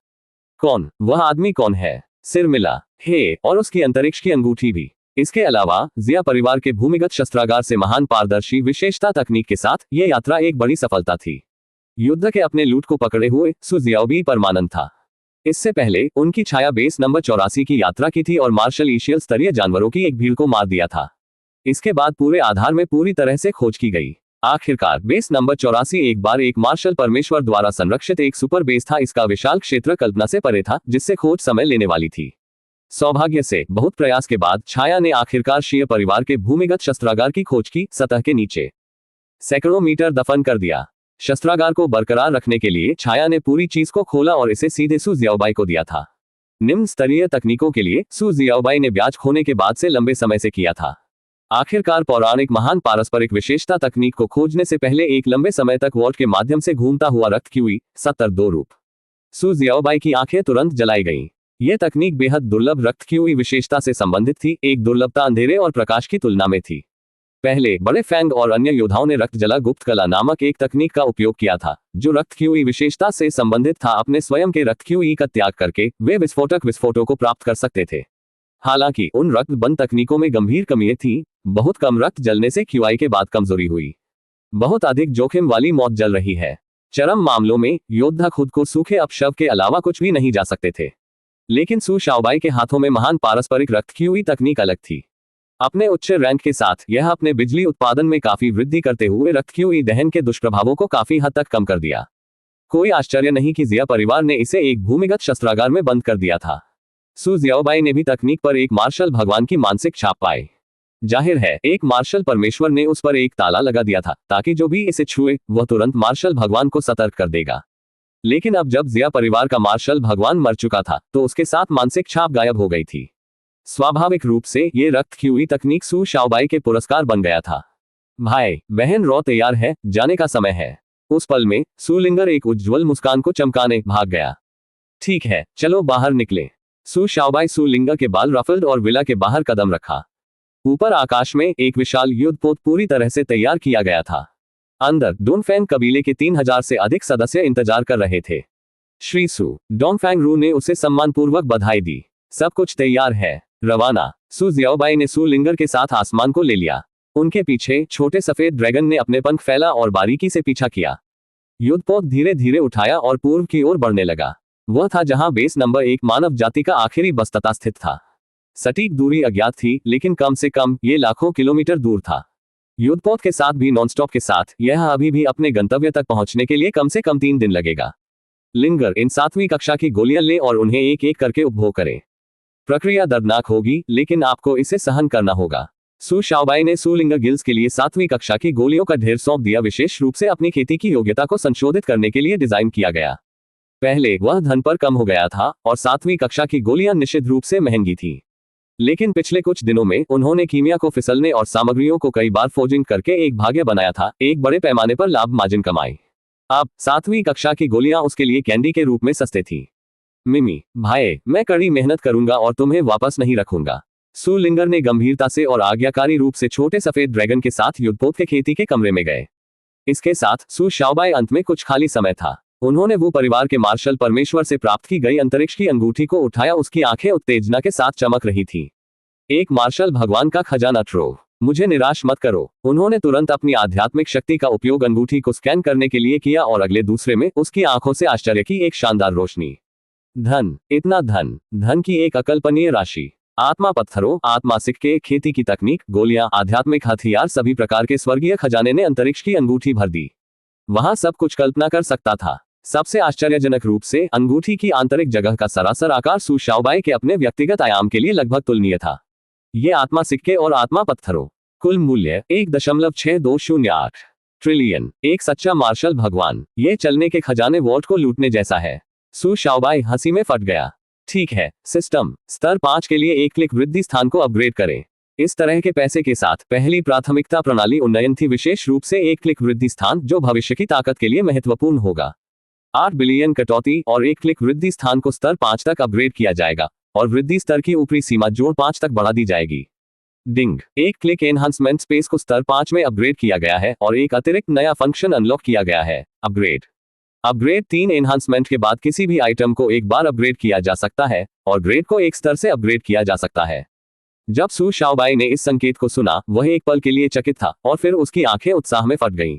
कौन वह आदमी कौन है? सिर मिला हे और उसकी अंतरिक्ष की अंगूठी भी। इसके अलावा जिया परिवार के भूमिगत शस्त्रागार से महान पारदर्शी विशेषता तकनीक के साथ यह यात्रा एक बड़ी सफलता थी। युद्ध के अपने लूट को पकड़े हुए सु जियाओबी परमानंद था। इससे पहले उनकी छाया बेस नंबर 84 की यात्रा की थी और मार्शल एशियल स्तरीय जानवरों की एक भीड़ को मार दिया था। इसके बाद पूरे आधार में पूरी तरह से खोज की गई। आखिरकार बेस नंबर 84 एक बार एक मार्शल परमेश्वर द्वारा संरक्षित एक सुपर बेस था। इसका विशाल क्षेत्र कल्पना से परे था, जिससे खोज समय लेने वाली थी। सौभाग्य से बहुत प्रयास के बाद छाया ने आखिरकार शीय परिवार के भूमिगत शस्त्रागार की खोज की। सतह के नीचे सैकड़ों मीटर दफन कर दिया। शस्त्रागार को बरकरार रखने के लिए छाया ने पूरी चीज को खोला और इसे सीधे सू जियाओबाई को दिया था। निम्न स्तरीय तकनीकों के लिए सू जियाओबाई ने ब्याज खोने के बाद से लंबे समय से किया था। आखिरकार पौराणिक महान पारस्परिक विशेषता तकनीक को खोजने से पहले एक लंबे समय तक वॉल्ट के माध्यम से घूमता हुआ रक्त क्यूई 72 रूप सू जियाओबाई की आंखें तुरंत जलाई गईं। यह तकनीक बेहद दुर्लभ रक्त क्यूई विशेषता से संबंधित थी। एक दुर्लभता अंधेरे और प्रकाश की तुलना में थी। पहले बड़े फैंग और अन्य योद्धाओं ने रक्त जला गुप्त कला नामक एक तकनीक का उपयोग किया था जो रक्त क्यूई विशेषता से संबंधित था। अपने स्वयं के रक्त क्यूई का त्याग करके वे विस्फोटों को प्राप्त कर सकते थे। हालांकि उन रक्त बंद तकनीकों में गंभीर कमियां थीं। बहुत कम रक्त जलने से क्यूआई के बाद कमजोरी हुई। बहुत अधिक जोखिम वाली मौत जल रही है। चरम मामलों में योद्धा खुद को सूखे अपशव के अलावा कुछ भी नहीं जा सकते थे। लेकिन सू शाओबाई के हाथों में महान पारस्परिक रक्त क्यूई तकनीक अलग थी। अपने उच्च रैंक के साथ यह अपने बिजली उत्पादन में काफी वृद्धि करते हुए रक्त क्यूई दहन के दुष्प्रभावों को काफी हद तक कम कर दिया। कोई आश्चर्य नहीं कि जिया परिवार ने इसे एक भूमिगत शस्त्रागार में बंद कर दिया था। सू जियाओबाई ने भी तकनीक पर एक मार्शल भगवान की मानसिक छाप पाई। जाहिर है एक मार्शल परमेश्वर ने उस पर एक ताला लगा दिया था ताकि जो भी इसे छुए वह तुरंत मार्शल भगवान को सतर्क कर देगा। लेकिन अब जब जिया परिवार का मार्शल भगवान मर चुका था तो उसके साथ मानसिक छाप गायब हो गई थी। स्वाभाविक रूप से ये रक्त क्यूई तकनीक सू शाओबाई के पुरस्कार बन गया था। भाई बहन रॉ तैयार है, जाने का समय है। उस पल में सू लिंगर एक उज्ज्वल मुस्कान को चमकाने भाग गया। ठीक है चलो बाहर निकले। सू शाओबाई सू लिंगर के बाल रफल्ड और विला के बाहर कदम रखा। ऊपर आकाश में एक विशाल युद्धपोत पूरी तरह से तैयार किया गया था। अंदर डोंगफेंग कबीले के 3000 से अधिक सदस्य इंतजार कर रहे थे। श्री सू डोंगफेंग रू ने उसे सम्मानपूर्वक बधाई दी। सब कुछ तैयार है, रवाना। सू जियाओबाई ने सू लिंगर के साथ आसमान को ले लिया। उनके पीछे छोटे सफेद ड्रैगन ने अपने पंख फैला और बारीकी से पीछा किया। युद्धपोत धीरे धीरे उठाया और पूर्व की ओर बढ़ने लगा। वह था जहां बेस नंबर 1 मानव जाति का आखिरी बस्तता स्थित था। सटीक दूरी अज्ञात थी लेकिन कम से कम ये लाखों किलोमीटर दूर था। युद्धपोत के साथ भी नॉनस्टॉप के साथ यह अभी भी अपने गंतव्य तक पहुंचने के लिए कम से कम 3 दिन लगेगा। लिंगर इन 7वीं कक्षा की गोलियां ले और उन्हें एक एक करके उपभोग करें। प्रक्रिया दर्दनाक होगी लेकिन आपको इसे सहन करना होगा। सू शाओबाई ने सू लिंगर गिल्स के लिए 7वीं कक्षा की गोलियों का ढेर सौंप दिया। विशेष रूप से अपनी खेती की योग्यता को संशोधित करने के लिए डिजाइन किया गया। पहले वह धन पर कम हो गया था और 7वीं कक्षा की गोलियां निश्चित रूप से महंगी थी। लेकिन पिछले कुछ दिनों में उन्होंने कीमिया को फिसलने और सामग्रियों को कई बार फोजिंग करके एक भाग्य बनाया था। एक बड़े पैमाने पर लाभ मार्जिन कमाई। अब 7वीं कक्षा की गोलियां उसके लिए कैंडी के रूप में सस्ते थी। मिमी भाई मैं कड़ी मेहनत करूंगा और तुम्हें वापस नहीं रखूंगा। सू लिंगर ने गंभीरता से और आज्ञाकारी रूप से छोटे सफेद ड्रैगन के साथ युद्धपोत के खेती के कमरे में गए। इसके साथ सू शाओबाई अंत में कुछ खाली समय था। उन्होंने वो परिवार के मार्शल परमेश्वर से प्राप्त की गई अंतरिक्ष की अंगूठी को उठाया। उसकी आंखें उत्तेजना के साथ चमक रही थी। एक मार्शल भगवान का खजाना ट्रोव। मुझे निराश मत करो। उन्होंने तुरंत अपनी आध्यात्मिक शक्ति का उपयोग अंगूठी को स्कैन करने के लिए किया और अगले दूसरे में उसकी आंखों से आश्चर्य की एक शानदार रोशनी। धन, इतना धन, धन की एक अकल्पनीय राशि। आत्मा पत्थरों, आत्मा सिक्के, खेती की तकनीक, गोलियां, आध्यात्मिक हथियार, सभी प्रकार के स्वर्गीय खजाने ने अंतरिक्ष की अंगूठी भर दी। वहां सब कुछ कल्पना कर सकता था। सबसे आश्चर्यजनक रूप से अंगूठी की आंतरिक जगह का सरासर आकार सू शाओबाई के अपने व्यक्तिगत आयाम के लिए लगभग तुलनीय था। ये आत्मा सिक्के और आत्मा पत्थरों। कुल मूल्य 1.6208 ट्रिलियन। एक सच्चा मार्शल भगवान। ये चलने के खजाने वॉल्ट को लूटने जैसा है। सू शाओबाई हंसी में फट गया। ठीक है, सिस्टम स्तर 5 के लिए एक क्लिक वृद्धि स्थान को अपग्रेड करें। इस तरह के पैसे के साथ पहली प्राथमिकता प्रणाली उन्नयन थी, विशेष रूप से एक क्लिक वृद्धि स्थान जो भविष्य की ताकत के लिए महत्वपूर्ण होगा। 8 बिलियन कटौती और एक क्लिक वृद्धि स्थान को स्तर 5 तक अपग्रेड किया जाएगा और वृद्धि स्तर की ऊपरी सीमा जोड़ 5 तक बढ़ा दी जाएगी। डिंग, एक क्लिक एनहांसमेंट स्पेस को स्तर 5 में अपग्रेड किया गया है और एक अतिरिक्त नया फंक्शन अनलॉक किया गया है, अपग्रेड। अपग्रेड 3 एनहांसमेंट के बाद किसी भी आइटम को एक बार अपग्रेड किया जा सकता है और ग्रेड को एक स्तर से अपग्रेड किया जा सकता है। जब सू शाओबाई ने इस संकेत को सुना वह एक पल के लिए चकित था और फिर उसकी आंखें उत्साह में फट गईं।